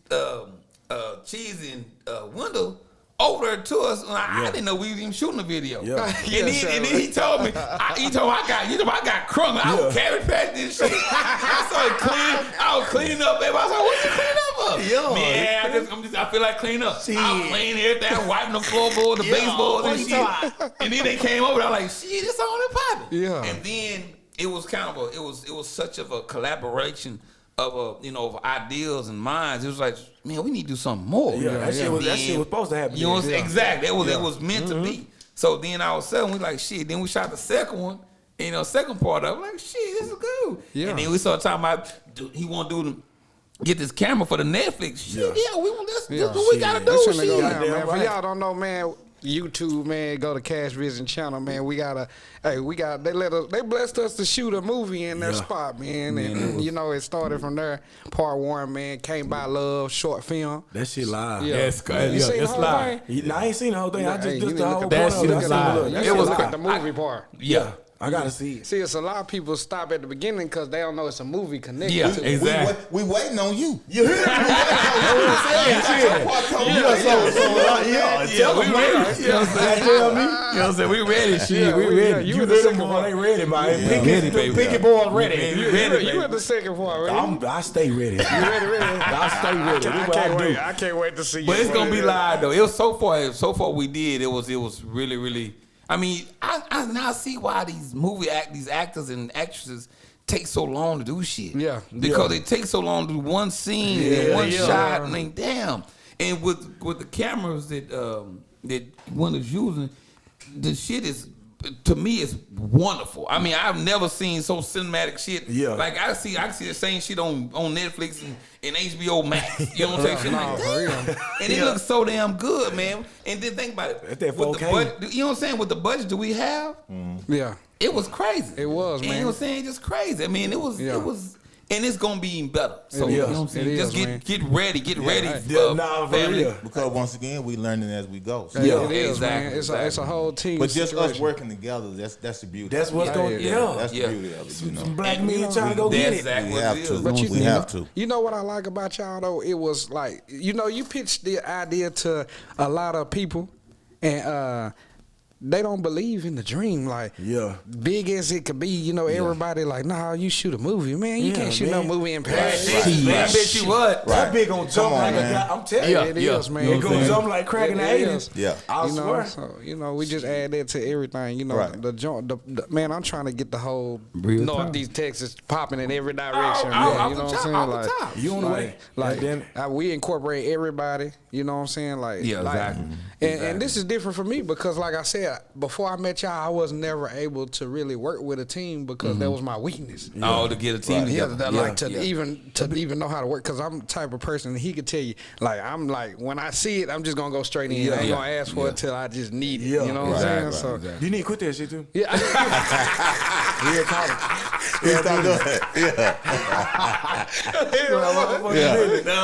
Cheese and Wendell over there to us. I didn't know we was even shooting a video. Yeah. And then he told me, I got crunk. I was carry past this shit. I was cleaning up, baby. I was like, what you cleaning up? Man, I feel like cleaning up. Shit. I was cleaning everything, wiping the floorboard, the baseboards and shit. And then they came over, I was like, shit, it's on and popping. Yeah. And then it was kind of it was such of a collaboration of of ideals and minds. It was like, man, we need to do something more. Yeah, that shit was supposed to happen. Exactly. It was meant to be. So then all of a sudden we like, shit. Then we shot the second one. Second part of it, like, shit, this is good. Yeah. And then we started talking about he want to get this camera for the Netflix. Shit, we want this. This is what we gotta do. Shit. Go down, man. For y'all don't know, man. YouTube, man, go to Cash Vision channel, man. They blessed us to shoot a movie in their spot, man. And it started from there. Part 1, man, Came by Love, short film. That shit live. Yeah, it's live. I ain't seen the whole thing. I just the whole that shit is live. It was the movie part. Yeah. I gotta see it. See, it's a lot of people stop at the beginning because they don't know it's a movie connected to it. Exactly. We waiting on you. You hear me? We ready. You know what I'm saying? We ready. Shit, we ready. You in the second part? They ready, man. Pinky boy ready. You in the second part? I stay ready. You ready? I stay ready. I can't wait to see you. But it's gonna be live though. It was so far we did. It was really, really. I mean, I now see why these actors and actresses take so long to do shit. Yeah. Because they take so long to do one scene and one shot, and then damn. And with the cameras that one is using, the shit is, to me, it's wonderful. I mean, I've never seen so cinematic shit. Yeah. Like I see the same shit on Netflix and HBO Max. You know what I'm saying? Like, damn. And it looks so damn good, man. And then think about it. That 4K. You know what I'm saying? With the budget that we have, yeah, it was crazy. It was, man. And you know what I'm saying? Just crazy. I mean, it was. and it's gonna be even better. So Yeah. you know what I'm saying? Just get ready, family. Because once again, we learning as we go. So. Yeah, it is, man. It's a whole team. But just situation. us working together, that's the beauty. That's what's going. That's the beauty of it. You know, Some black men trying to go get it. Exactly we what have it to. is. But We have to. You know what I like about y'all though? It was like, you pitched the idea to a lot of people, and they don't believe in the dream. Like, big as it could be, everybody like, nah, you shoot a movie, man. You can't shoot no movie in Paris. Man, bet you what? That big gonna jump like I'm telling you. It is, man. It gonna jump like cracking the 80s. Yeah. I swear. So, we just add that to everything. The joint, man, I'm trying to get the whole Northeast Texas popping in every direction. You know what I'm saying? Like, you on the way. Like, we incorporate everybody. You know what I'm saying? Like, exactly. And this is different for me because, like I said, before I met y'all, I was never able to really work with a team because that was my weakness. Oh, to get a team together. Even know how to work, because I'm the type of person that he could tell you, like, I'm like, when I see it, I'm just gonna go straight in. I ain't gonna ask for it till I just need it. You know what I'm saying? So you need to quit that shit too. yeah. Yeah, college. Yeah. You know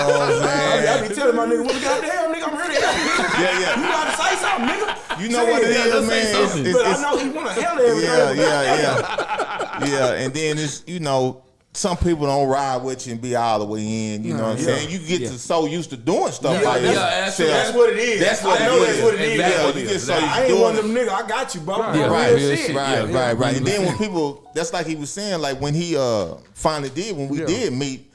what I'm saying? I be telling my nigga, what the goddamn nigga, I'm ready. Yeah. You gotta say something, nigga. You know what it is, man. But I know he wanna hell everything. Yeah. And then it's, some people don't ride with you and be all the way in. You know what I'm saying? You get so used to doing stuff like that. That's what it is. That's what it is. Exactly. You get so I ain't one of them niggas. I got you, bro. Right. And then when people, that's like he was saying, like when he finally did, when we did meet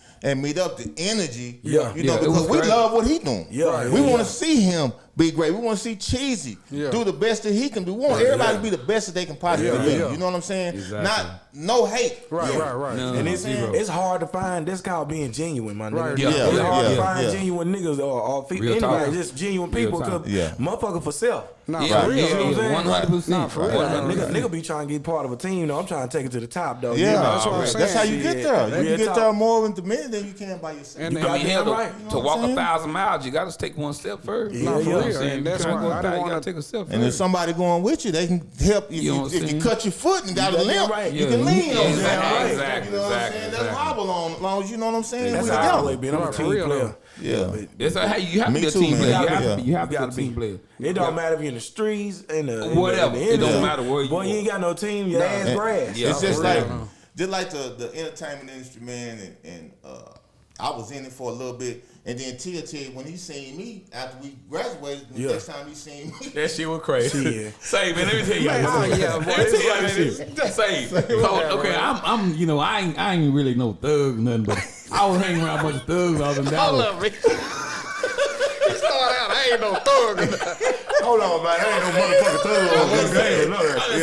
up, the energy, because we love what he doing. We want to see him be great. We want to see Cheesy do the best that he can do. We want everybody to be the best that they can possibly be. You know what I'm saying? Exactly. No hate. Right. No, and it's hard to find. That's called being genuine, my nigga. It's hard to find genuine niggas or anybody, just genuine people. Because motherfucker for self. Nah, for real. You know what I'm 100%. Nah, for real. Nigga be trying to get part of a team. I'm trying to take it to the top, though. Yeah, that's what I'm saying. That's how you get there. You can get there more in the minute than you can by yourself. And to walk 1,000 miles, you got to take one step first. Nah, for real. And that's why I don't want to take a step first. And if somebody going with you, they can help you. If you cut your foot and got a limp, you can lean on that. Exactly. You know what I'm saying? That's hobble on, as long as you know what I'm saying. That's how I always been. I'm a team player. Yeah. That's how you have to be a team player. You have to be a team player. It don't matter if you're in the streets, whatever. It don't matter where you. Boy, you ain't got no team. Your ass grass. It's just like the entertainment industry, man. And I was in it for a little bit. And then Tia, when he seen me after we graduated, the next time he seen me, that shit was crazy. Say, man, let me tell you. Say, okay, I ain't really no thug or nothing, but I was hanging around a bunch of thugs all in Dallas. Hold up, he started out, I ain't no thug. Hold on, man. I ain't no motherfucking thug. I'm just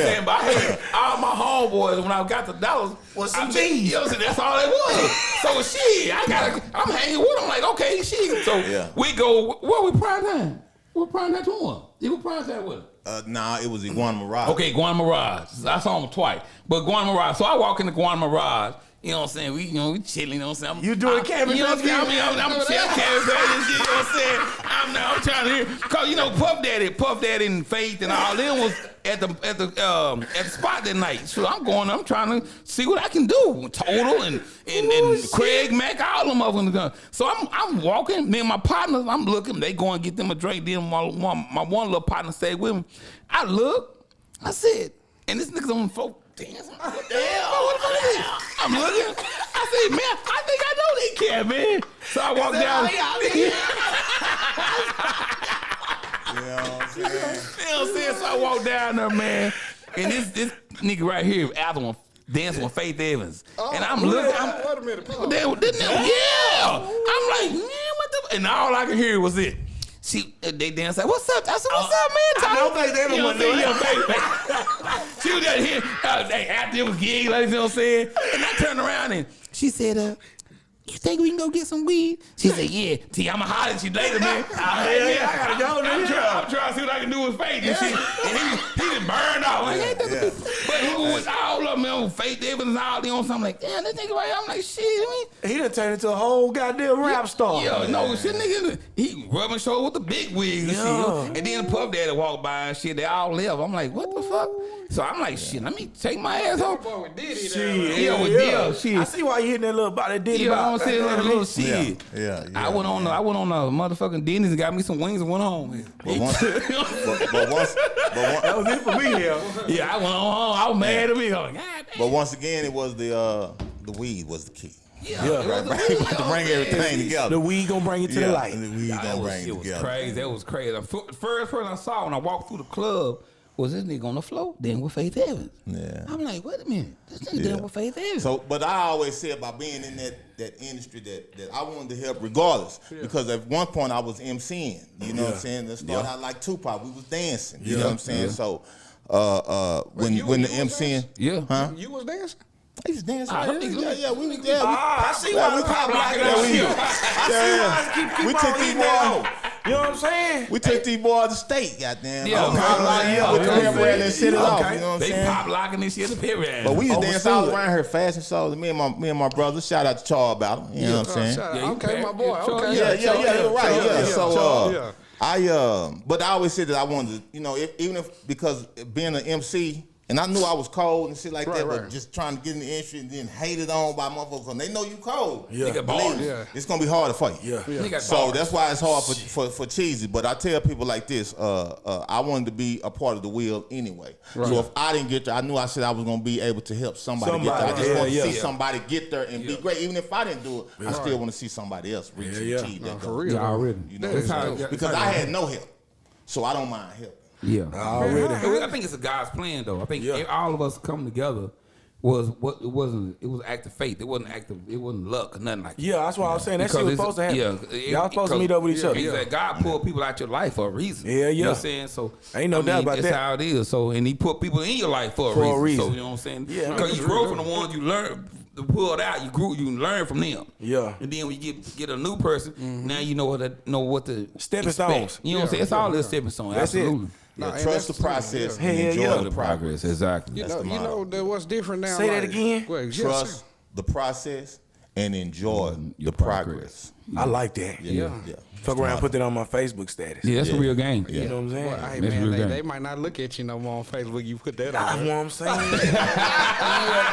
saying, but I had all my homeboys when I got to Dallas was some G's. You know what I'm saying? That's all it was. So shit, I'm hanging with them like, okay, shit. So we go, where we prime time? What prime time to him? You were prime time with him? Nah, it was Iguana Mirage. Okay, Iguana Mirage. I saw him twice. But Iguana Mirage. So I walk into Iguana Mirage. You know what I'm saying? We chilling, you know what I'm saying? You doing Cannabis? You know what I'm saying? I'm chilling Cannabis and shit, you know what I'm saying? I'm trying to hear. Cause Puff Daddy and Faith and all them was at the spot that night. So I'm trying to see what I can do. Total and Craig Mack, all them of them. So I'm walking, me and my partners, I'm looking, they go and get them a drink. Then my one little partner stayed with me. I look, I said, and this nigga's on the phone. Dancing. What the hell? What the fuck is this? I'm looking. I said, man, I think I know they can, man. So I walk down. You know what I'm saying? You know what I'm saying? So I walk down there, man. And this nigga right here, Alvin, dancing with Faith Evans. And I'm looking. Wait a minute. Yeah. I'm like, man, what the? And all I could hear was it. They dance like, what's up? I said, what's up, man? I don't think they ever want to do that. She was just here. After it was gig, like, you know what I'm saying? And I turned around and she said, you think we can go get some weed? She said, yeah. T, I'm going to holler at you later, man. I gotta go. I'm trying to see what I can do with Faith. And he been burned off. But who was all of them on Faith Evans and all them on something like, damn, this nigga right here. I'm like, shit, I mean. He done turned into a whole goddamn rap star. Yeah, no, shit, nigga, he rubbing shoulders with the big wigs and shit. And then the Puff Daddy walked by and shit, they all left. I'm like, what the fuck? So I'm like, shit, let me take my ass home. Shit. I see why you hitting that little body Diddy. Yeah, I'm saying that little shit. Yeah. I went on a motherfucking Denny's and got me some wings and went home. But once, That was it for me here. Yeah, I went on home. I was mad at me. God damn. but once again, it was the weed was the key. Yeah. To bring everything together. The weed gonna bring it to the light. The weed gonna bring it It was together. crazy. That was crazy. The first person I saw when I walked through the club was this nigga on the floor dancing with Faith Evans. Yeah. I'm like, wait a minute. This nigga dancing with Faith Evans. So, but I always said about being in that industry that I wanted to help regardless. Because at one point I was MCing. You know what I'm saying? That started out like Tupac. We was dancing. You know what I'm saying? So when the MCing, huh? You was dancing? I used to dance. We was I see why we pop locking that shit. We took these boys. You know what I'm saying? We took these boys to state, goddamn. Yeah, We come here and set it off. You know what I'm they saying? pop locking this shit at the period. But we used to dance all around here, fashion shows. Me and my brother. Shout out to Charles Battle. You know what I'm saying? Okay, my boy. Okay. Yeah, you're right. Yeah. So but I always said that I wanted to, you know, even if because being an MC. And I knew I was cold and shit like that, but just trying to get in the industry and then hated on by motherfuckers. And they know you cold. It's gonna be harder for you. So that's why it's hard for Cheesy. But I tell people like this: I wanted to be a part of the wheel anyway. So if I didn't get there, I knew I said I was gonna be able to help somebody get there. I just want to see somebody get there and be great. Even if I didn't do it, I still want to see somebody else reach and achieve that goal. For real, already. You know, because I had no help, so I don't mind helping. Yeah. I think it's a God's plan though. I think all of us come together was what it wasn't. It was act of faith. It wasn't act of. It wasn't luck or nothing like that. Yeah, that's why I was saying that shit was supposed to happen. Y'all supposed to meet up with each other. Exactly. God pulled people out your life for a reason. You know what I'm saying? So ain't no doubt about that. That's how it is. So and he put people in your life for a reason. So you know what I'm saying? Yeah. Because you grow from the ones you learn. Pulled out, you grew, you learn from them. Yeah. And then when you get a new person, now you know what to stepping stones. You know what I'm saying? It's all a stepping stone. That's absolutely. Trust the process and enjoy the progress. Exactly. You know what's different now. Say that again. Trust the process and enjoy the progress. I like that. Yeah. Fuck around, put that on my Facebook status. Yeah, that's a real game. You know what I'm saying? Well, hey, man, they might not look at you no more on Facebook. You put that on. That's what I'm saying.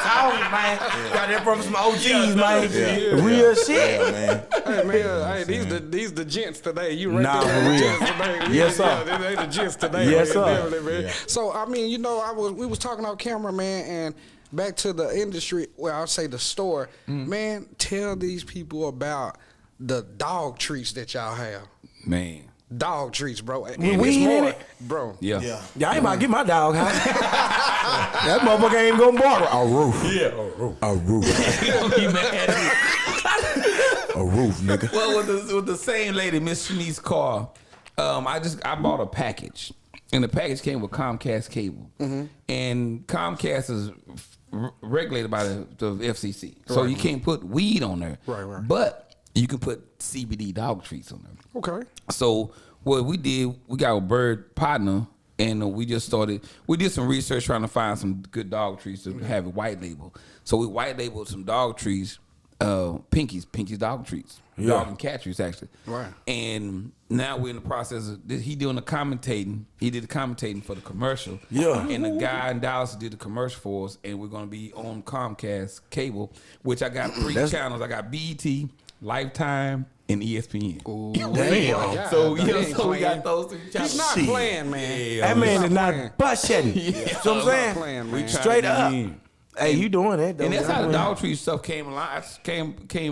Talking, man. Got that from some OGs, man. Real shit. Yeah, man. Hey, man. These the gents today. You right nah, there. For real. Yes, sir. They the gents today. Yes, sir. Man. Yeah. So, I mean, you know, we was talking on camera, man, and back to the industry, well, I'll say the store. Man, tell these people about the dog treats that y'all have. Man. Dog treats, bro. We in it? Bro. Yeah. Y'all ain't about to get my dog, huh? That motherfucker ain't gonna bark. A roof. Yeah. A roof. You mad at me? A roof, nigga. Well, with the same lady, Miss Shanice's car, I bought a package. And the package came with Comcast cable. And Comcast is regulated by the FCC. So you can't put weed on there. Right. But you can put CBD dog treats on there. Okay. So what we did, we got a bird partner, and we did some research trying to find some good dog treats to have a white label. So we white labeled some dog treats, Pinky's dog treats. Dog and cat treats, actually. Right. And now we're in the process of he doing the commentating. He did the commentating for the commercial. Yeah. And the guy in Dallas did the commercial for us, and we're going to be on Comcast cable, which I got 3 channels. I got BET, Lifetime, and ESPN. Ooh, damn. So we got those 3 channels. He's not playing, man. Yeah, that man is not butt shedding. You know what I'm saying? Playing, man. Straight up. Hey, you doing that though? And that's how the dog treat stuff came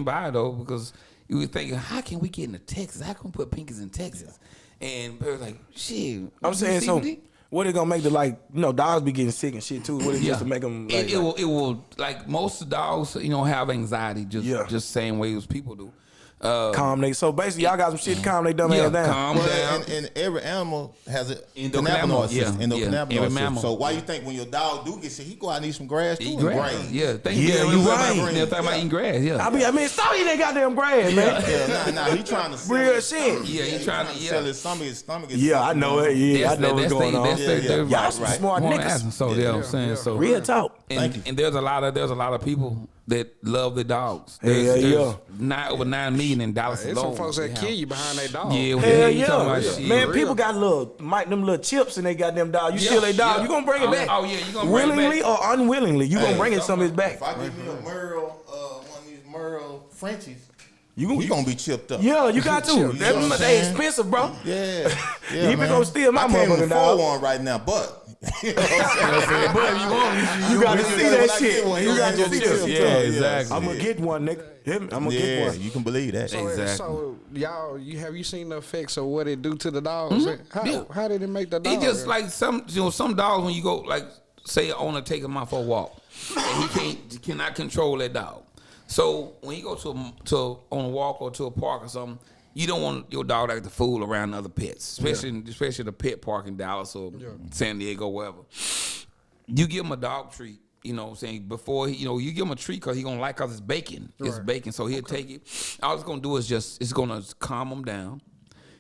by though, because you were thinking, how can we get into Texas? How can we put Pinkies in Texas? And they were like, shit. I'm saying so. What it gonna make the dogs be getting sick and shit too? What it just to make them? Like, it will like most of the dogs, have anxiety just same way as people do. Calm they. So basically, y'all got some shit to calm they dumb ass down. Calm down. And every animal has an Endocannabinoid endocannabinoid system. Endocannabinoid Every system. mammal. So why you think when your dog do get sick, he go out and eat some grass too? Eat And grass. graze? Yeah, you right. They're talking about eating grass. Yeah. I mean, stop eating that goddamn grass, man. Yeah, nah, he trying to sell Real it. shit. Yeah, he trying to sell his stomach. His stomach is Yeah, I know it. Yeah, I know what's going on. Y'all some right. smart niggas. So you know what I'm saying. So Real talk. And there's a lot of people that love their dogs. Hell yeah. Over 9 million in Dallas There's alone. some folks that kill you behind their dog. Yeah, Hell you talking about yeah. shit. Man, Real. people got them little chips and they got them dog. You steal their dog, you gonna bring it back. Oh yeah, you gonna bring it Willingly back. or unwillingly, you gonna bring it some of his back. If I give me a Merle, one of these Merle Frenchies, You we gonna be chipped up. Yeah, you got to. You know what I'm They saying? expensive, bro. Yeah. You even gonna steal my I can't motherfucking even dog. afford one right now, but you know what I'm saying? But if you want, you gotta see that shit. You gotta see that shit. Yeah, exactly. I'm gonna get one, nigga. I'm gonna get Yeah, one. you can believe that. Exactly. So y'all, have you seen the effects of what it do to the dogs? How did it make the dog? It just like some dogs when you go like say an owner take him out for a walk and he cannot control that dog. So when you go to on a walk or to a park or something, you don't want your dog like to fool around other pets, especially the pet park in Dallas or San Diego, wherever. You give him a dog treat. You know what I'm saying? Before you give him a treat because he's going to like, because it's bacon. It's bacon, so he'll take it. All it's going to do is it's going to calm him down.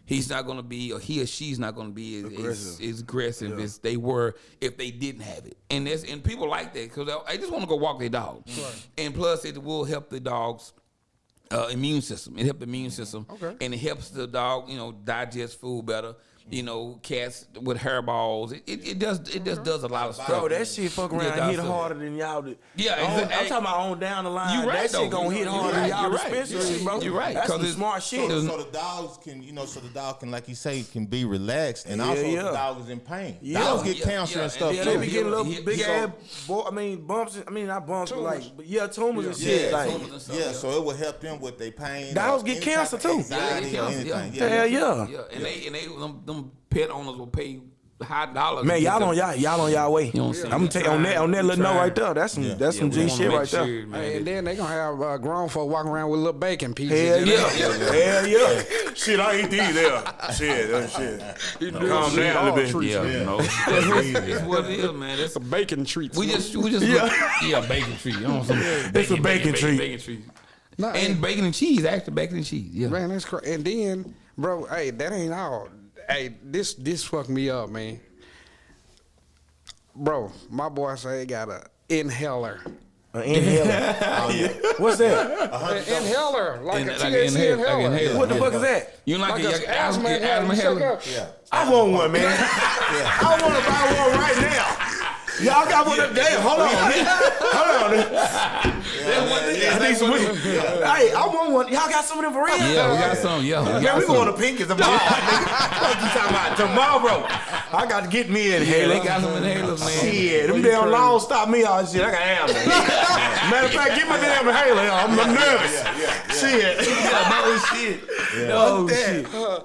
He's not going to be, or he or she's not going to be as aggressive as they were if they didn't have it. And people like that because they just want to go walk their dog. Right. And plus, it will help the dog's immune system. It helps the immune system. Okay. And it helps the dog, digest food better. Cats with hairballs. It just does a lot of stuff. Bro, that shit fuck around hit harder than y'all do. Yeah, exactly. I'm talking about on down the line. You right, that shit gonna hit harder than y'all dispensary, bro. You're right. That's some smart shit. So the dogs can, like you say, can be relaxed, and also the dog is in pain. Yeah. Dogs get cancer and stuff too. They be getting little big ass, bumps. I mean, not bumps, but tumors and shit. Yeah, so it will help them with their pain. Dogs get cancer too. Anxiety or anything. Hell yeah. And they them pet owners will pay high dollars. Man, y'all on y'all way. I'm gonna tell you on that little note right there. That's some G shit right there. And then they gonna have grown folk walking around with little bacon pieces. Hell yeah. Shit, I ain't these there. Shit. Calm down a little bit. It's what it is, man. It's a bacon treat. We just bacon treat. It's a bacon treat. Bacon treat. And bacon and cheese, actually bacon and cheese. Yeah. Man, that's crazy. And then, bro, hey, that ain't all. Hey, this fucked me up, man. Bro, my boy say he got a inhaler. An inhaler? What's that? An inhaler, like a THC inhaler. What the fuck is that? You like an asthma inhaler? Yeah. I want one, man. I want to buy one right now. Y'all got one up there. Hold on. I need some weed. Hey, I want one. Y'all got some of them for real? Yeah, we got some. Yeah, we going to Pinky's tomorrow. What you talking about? Tomorrow. I got to get me an inhaler. They got some inhalers, man. Shit, them damn laws stop me all this shit. I got to have them. Matter of fact, get my damn inhaler. I'm nervous. Shit. Shit.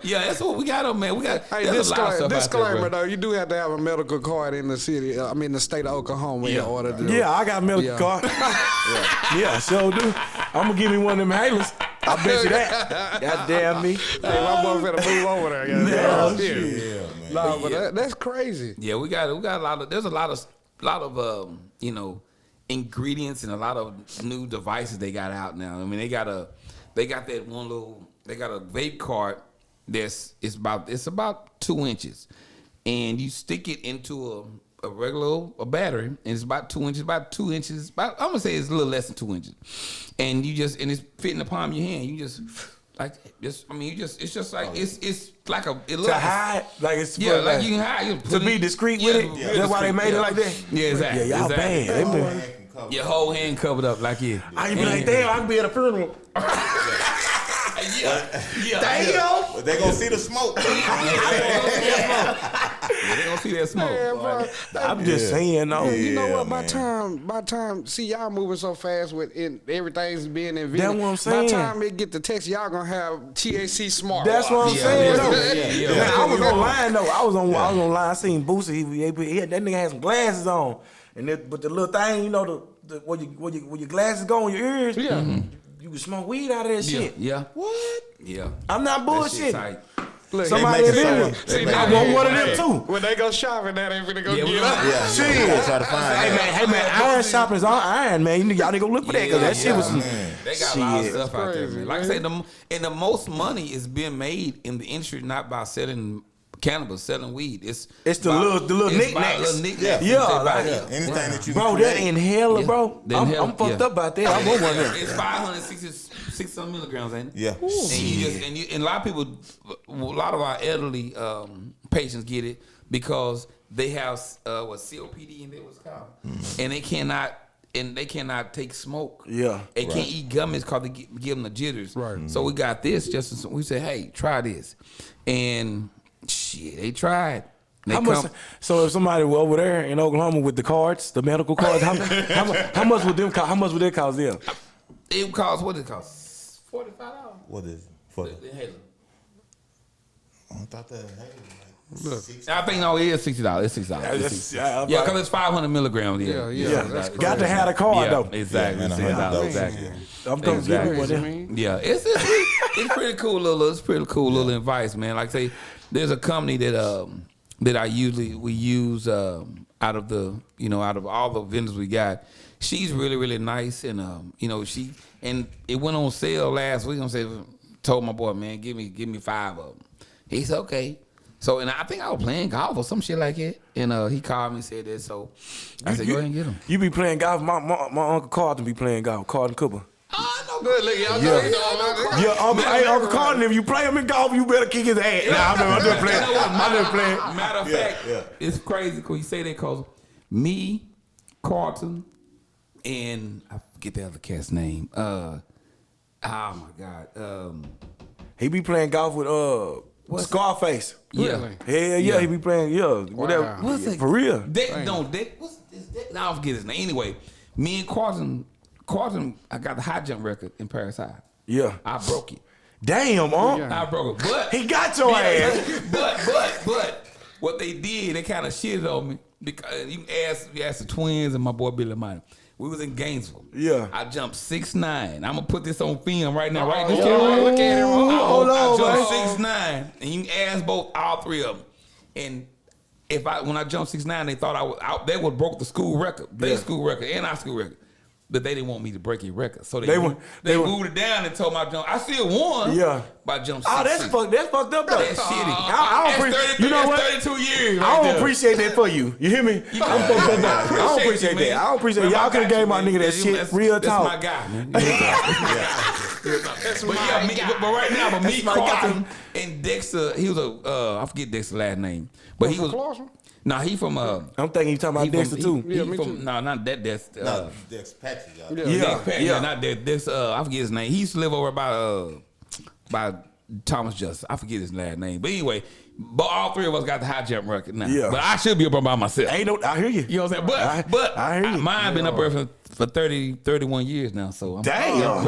Yeah, that's what we got on, man. We got. Hey, disclaimer though, you do have to have a medical card in the city. I mean, the state of Oklahoma in order to. Yeah, I got a medical card. Yeah, sure do. I'm gonna give me one of them inhalers. I bet you that. God damn me. Hey, my boy finna move over there. Man. No, but that's crazy. Yeah, we got a lot of. There's a lot of ingredients and a lot of new devices they got out now. I mean, they got that one little. They got a vape cart it's about 2 inches, and you stick it into a regular battery, and it's about 2 inches. I'm gonna say it's a little less than 2 inches, and it's fitting the palm of your hand. You just like it's just like it's like a it looks to hide like it's like you can hide to be discreet with it. That's why they made it like that. Yeah, exactly. Yeah, y'all bad. Your whole hand covered up like I be like, damn, I can be at a funeral. Damn. They gonna see the smoke. They gonna see that smoke. Man, bro. I'm just saying, though. You know what? By time, see y'all moving so fast with everything's being invented. That's what I'm saying. By time it get the text, y'all gonna have THC smart. That's what I'm saying, though. Yeah. I was online though. I was online. I seen Boosie. That nigga had some glasses on, but the little thing, where your glasses go on your ears. Yeah. you can smoke weed out of that shit. Yeah. What? Yeah. I'm not bullshitting. Tight. Look, Somebody in there. I want one of them too. When they go shopping, that ain't finna go get we up. Yeah, Shit. try to find Hey man, iron shoppers on iron, man. Y'all nigga look for that because that shit was. They got a lot of Shit. stuff out there, Crazy, man. Like I say, the most money is being made in the industry not by selling cannabis, selling weed. It's the little knickknacks. Yeah, like, anything that you bro, can that create. inhaler, bro. The I'm inhaler, fucked up out there. I want one of them. It's 560 milligrams, ain't it? Yeah. And a lot of people, a lot of our elderly patients get it because they have COPD and what's called, and they cannot take smoke. Yeah, they can't eat gummies because they give them the jitters. Right. So we got this. We said, hey, try this, and shit, they tried. So if somebody were over there in Oklahoma with the cards, the medical cards, how much would them cost? How much would that cost them? It would cost what it cost? $45. What is it? For The inhaler. I thought that I think no, it is $60. It's $60. Yeah, because it's 500 milligrams. Yeah. Got to have a card though. Exactly. Yeah, man, $60. Exactly. I'm gonna give you one of them. Yeah, it's pretty cool little advice, man. Like I say, there's a company that we use out of all the vendors we got. She's really, really nice, and and it went on sale last week. Told my boy, man, give me 5 of them. He said, okay. So, and I think I was playing golf or some shit like that, and he called me and said that. So I said, go ahead and get him. You be playing golf? My Uncle Carlton be playing golf. Carlton Cooper. Oh, no good. Look, y'all know you know. Yeah, Uncle Carlton, if you play him in golf, you better kick his ass. Nah, I'm just playing. I'm just playing. Matter of fact, it's crazy because you say that because me, Carlton, and I forget the other cat's name. Oh my God. He be playing golf with Scarface. Yeah. Hell yeah, he be playing, whatever. Wow. What's it? For real. What's this? I don't forget his name. Anyway, me and Carlton, I got the high jump record in Paris High. Yeah. I broke it. Damn, huh? I broke it. But he got your ass. But what they did, they kind of shitted on me because you ask the twins and my boy Billy Money. We was in Gainesville. Yeah. I jumped 6'9". I'm gonna put this on film right now. Right, Look at it. I jumped 6'9", and you can ask all 3 of them. And when I jumped 6'9", they thought they would broke the school record, their school record and our school record. But they didn't want me to break a record, so they moved it down and told me I jumped. I still won. Yeah, but I jumped. That's fucked up though. That's shitty. I don't appreciate. You know what? 32 years. I don't appreciate that for you. You hear me? I'm fucked up. I don't appreciate that. I don't appreciate it. Y'all could have gave my nigga that shit. Real talk. That's my guy, man. But right now, me, Carlton, and Dexter. He was I forget Dexter's last name, but he was. No, he from. I'm thinking you talking about Dexter too. No, not that Dexter. No, Dexter Patrick. Not that. Dexter. I forget his name. He used to live over by Thomas Justice. I forget his last name. But anyway, all 3 of us got the high jump record now. Yeah. But I should be up by myself. I hear you. You know what I'm saying? But I hear you. Mine been up there for 31 years now. So I'm damn.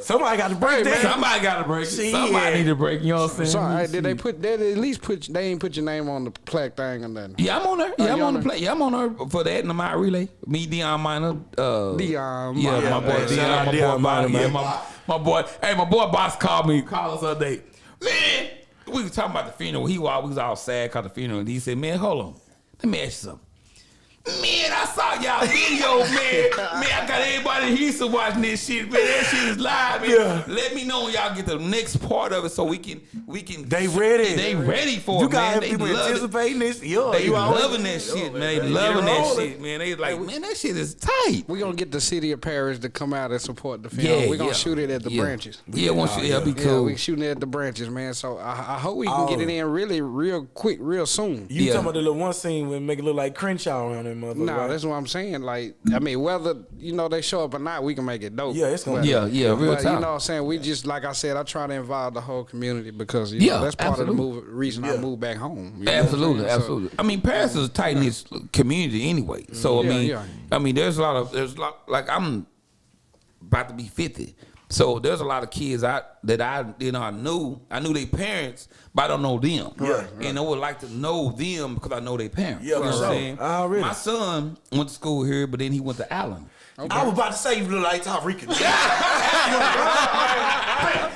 Somebody got to break that. Somebody got to break it. Somebody need to break. You know what I'm saying? Sorry, did they at least they ain't put your name on the plaque thing or nothing? Yeah, I'm on there. Yeah, I'm on the play. Yeah, I'm on there for that in the mile relay. Me, Dion Minor. Dion. Yeah, my boy Dion Minor. Yeah, my boy. Hey, my boy Boss called us the other day. Man, we was talking about the funeral. We was all sad because the funeral. And he said, man, hold on. Let me ask you something. Man, I saw y'all video, man. Man, I got everybody in Houston watching this shit, man. That shit is live, man. Yeah. Let me know when y'all get the next part of it so we can. They ready. They ready for you it, man. They people anticipating this. Yeah, they loving that shit, man. They loving that shit, man. They like, man, that shit is tight. We're gonna get the city of Paris to come out and support the film. Yeah, we're gonna shoot it at the branches. Yeah, it'll be cool. We shooting it at the branches, man. So I hope we can get it in really real quick, real soon. You talking about the little one scene where make it look like Crenshaw around there, motherfucker? No, that's what I'm saying. Like, I mean, whether they show up or not, we can make it dope. Yeah, it's gonna. Real but, time. You know what I'm saying? We just, like I said, I try to involve the whole community because that's part of the reason I moved back home. Absolutely. I mean, Paris is a tight knit community anyway. So I mean, there's a lot. Like I'm about to be 50. So there's a lot of kids that I knew their parents, but I don't know them. Right. And I would like to know them because I know their parents. Yeah, you know what I'm saying? Really? My son went to school here, but then he went to Allen. I was about to say you look like Tariq.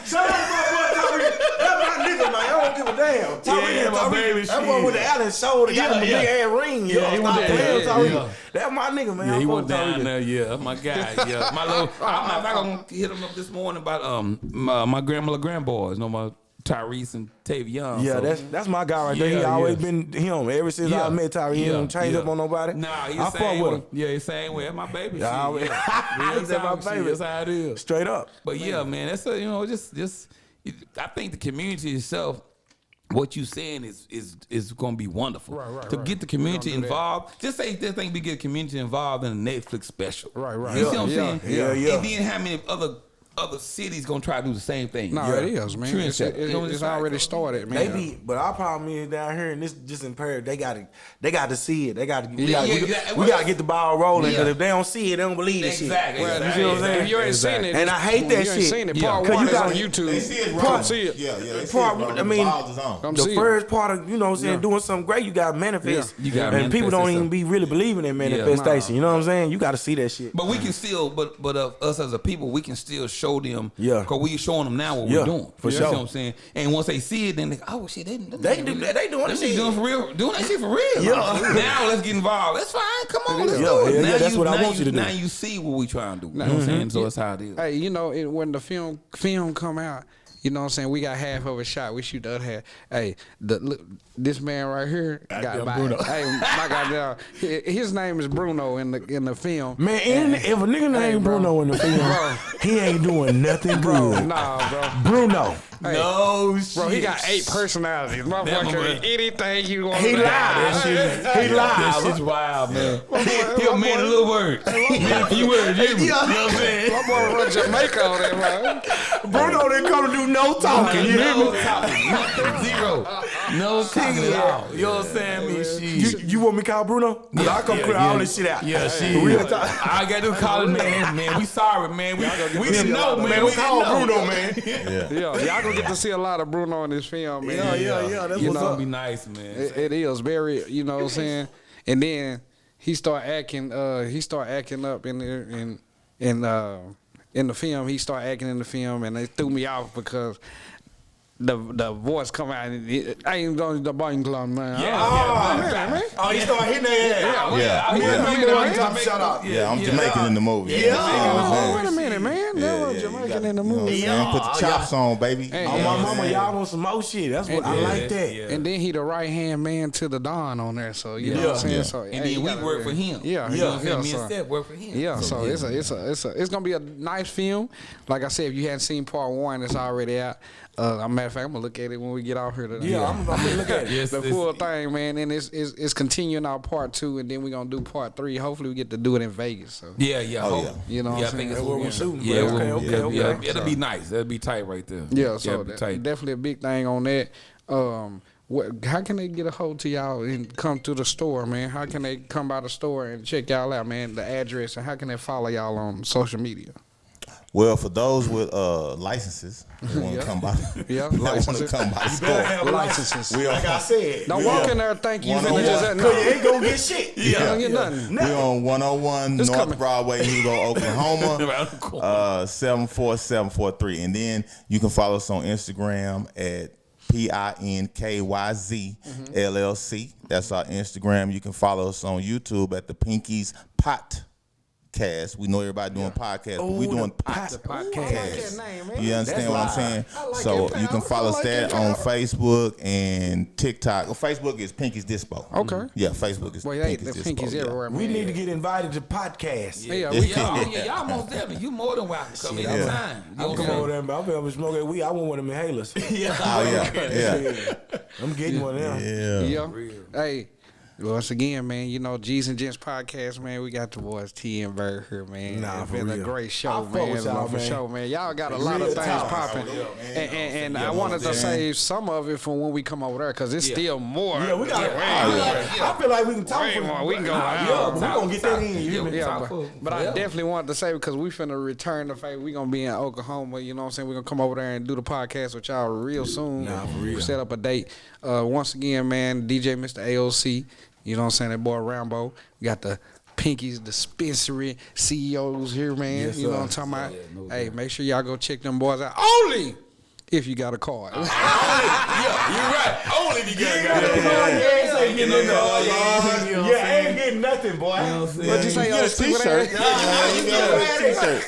Shout out to my boy Tariq. That's my nigga, man. I don't give a damn. Tariq, my baby. That boy with the Allen shoulder, got him a big ass ring. Yeah, he went there. Yeah. That's my nigga, man. Yeah, he went down there. Yeah, my guy. Yeah, my little. I'm gonna hit him up this morning about my grandboys. No, my Tyrese and Tavion. Yeah, so. that's my guy right there. He always been him ever since I met Tyrese. He don't change up on nobody. Nah, he's I fuck with him. Yeah, he's same way. That's my baby. Yeah, That's my baby. That's how it is. Straight up. But yeah, man, that's just. I think the community itself. What you saying is going to be wonderful. Right. To get the community involved. Just say this thing, we get the community involved in a Netflix special. Right. You see what I'm saying? Yeah. And then how many other cities gonna try to do the same thing? No, it is, man. It's already started, man. But our problem is down here, and this just imperative. They got to see it. We got to get the ball rolling. Because if they don't see it, they don't believe this shit. Exactly. You see what I'm saying? If you ain't seen it, and I hate that you shit. ain't seen it. Part Cause one you is gotta- on YouTube. They see it, Come see it. Yeah, they see Part- it, bro. I mean, The balls is on. Come The see first part of, you know what I'm saying, doing something great, you got to manifest. You gotta and people manifest don't even yourself. be really believing in manifestation. You know what I'm saying? You got to see that shit. But we can still, but us as a people, we can still show them. Yeah. Because we showing them now what Yeah, we're doing. for You sure. see what I'm saying? And once they see it, then they oh shit, they They do that. They doing that shit. doing for real, doing that shit for real. Yeah. Now let's get involved. That's fine. Come on, let's Yeah, do it. yeah, Now that's what I want you to do. Now you see what we trying to do. You know what I'm saying? So that's how it is. Hey, you know, when the film come out, you know what I'm saying, we got half of a shot. We shoot the other half. Hey, this man right here got by. Bruno. Hey, my goddamn, his name is Bruno in the film. Man, if a nigga named Bruno in the film, he ain't doing nothing good. Nah, bro. Bruno. Hey, No shit. bro, he got 8 personalities. Motherfucker, anything you want. He lied. He That lied. shit's wild, man. He a man of little words. Man, a few words. You know what I'm saying? My boy run Jamaica on that, man. Bruno didn't come to do no talking. You hear No me? talking. Zero. No talking at all. You know what I'm saying? Me, You want me to call Bruno? Cause I come clear all this shit out. Yeah, Real talk. I got to call him, man. We sorry, man. We didn't know, man. Man, We we call didn't know. Bruno, man. Yeah, y'all gonna get to see a lot of Bruno in this film, man. Yeah. That's You what's know, up. Be nice, man. It is very, you know what I'm saying? And then he start acting up in the film. He start acting in the film, and they threw me off because the voice come out and I ain't going to the bowling club, man. Yeah. Oh, he started hitting their ass. Shout out. Yeah, I'm Jamaican in the movie. Yeah. Oh, wait a minute, man. They were Jamaican in the movie. You know what I'm saying? Put the chops on, baby. Hey, Oh, my mama, y'all want some more shit. That's what I like that. Yeah. And then he the right hand man to the Don on there, so you know what I'm saying. Yeah. So And then we work for him. Yeah, You know what I'm saying? Me so- and Steph work for him. Yeah, so it's gonna be a nice film. Like I said, if you hadn't seen part 1, it's already out. Matter of fact, I'm gonna look at it when we get off here today. Yeah, I'm gonna look at it. Yes, the full thing, man. And it's continuing our part 2, and then we're gonna do part 3. Hopefully, we get to do it in Vegas. So Yeah. Oh, yeah. you know, Yeah, I what I'm think saying? it's where we're shooting. Yeah, Okay. It'll be nice. That'll be tight right there. Yeah, so it'll be tight. definitely a big thing on that. How can they get a hold to y'all and come to the store, man? How can they come by the store and check y'all out, man? The address, and how can they follow y'all on social media? Well, for those with licenses that want to come by, Yeah, that want to licenses. come by the store, Licenses. we Like I on, said. Don't walk in there and think you One finna on just one. no. You ain't gonna get shit. You don't get nothing. we on 101 It's North coming. Broadway, Hugo, Oklahoma, 74743. And then you can follow us on Instagram at PINKYZ LLC. That's our Instagram. You can follow us on YouTube at the Pinkies Podcast. We know everybody doing podcasts, but we doing podcast. that name, man. You understand what I'm saying? So that, you can follow us there on Facebook and TikTok. Well, Facebook is Pinkies Dispo. Okay. Yeah, Facebook is Boy, they Pinkies the Dispo. pinkies yeah. everywhere, man. We need to get invited to podcasts. Yeah, Y'all most definitely. You more than welcome. Come anytime. You know I'm what coming I'm over there, man. I'm gonna smoke that weed. I want one of them inhalers. Oh yeah. I'm getting one of them. Yeah. Hey, once again, man, you know, G's and Gents podcast, man, we got the boys T and Bird here, man. Nah, It's for been a real. great show, I fuck man. with y'all, For man. sure, man. Y'all got a lot of Real things talk. popping. And I wanted to save some of it for when we come over there, because it's still more. Yeah, we got. Yeah. I feel like we can talk Way for more. We can go Yeah, out. but we gonna get that in. You hear me? Yeah, but I definitely wanted to say, because we finna return the favor. We gonna be in Oklahoma, you know what I'm saying? We're gonna come over there and do the podcast with y'all real soon. Nah, for real. We set up a date. Once again, man, DJ Mr. AOC, you know what I'm saying? That boy Rambo. We got the Pinky's Dispensary CEOs here, man. Yes, you know sir. what I'm talking about? Yeah, no Hey, doubt. make sure y'all go check them boys out. Only if you got a card. Yeah, you're right. Only if you got I ain't getting nothing, boy. What you say? Get a t-shirt.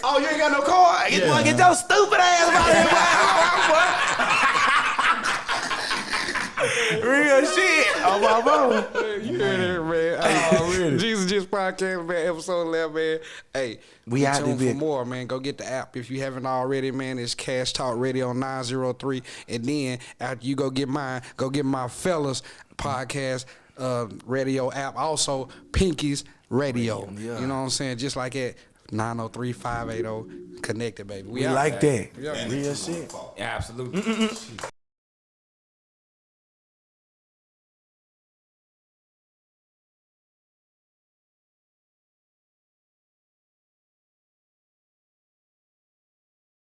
Oh, you ain't got no card? Get your stupid ass out here, real shit. Oh, my mama. You heard it, man. Hey, Jesus Just Podcast, man, episode 11, man. Hey, We get out tuned there, for bitch. more, man. Go get the app if you haven't already, man. It's Cash Talk Radio 903. And then after you go get my fellas podcast radio app. Also, Pinky's Radio. Yeah. You know what I'm saying? Just like at 903-580 connected, baby. We out. like that. Yeah. Real shit. Absolutely.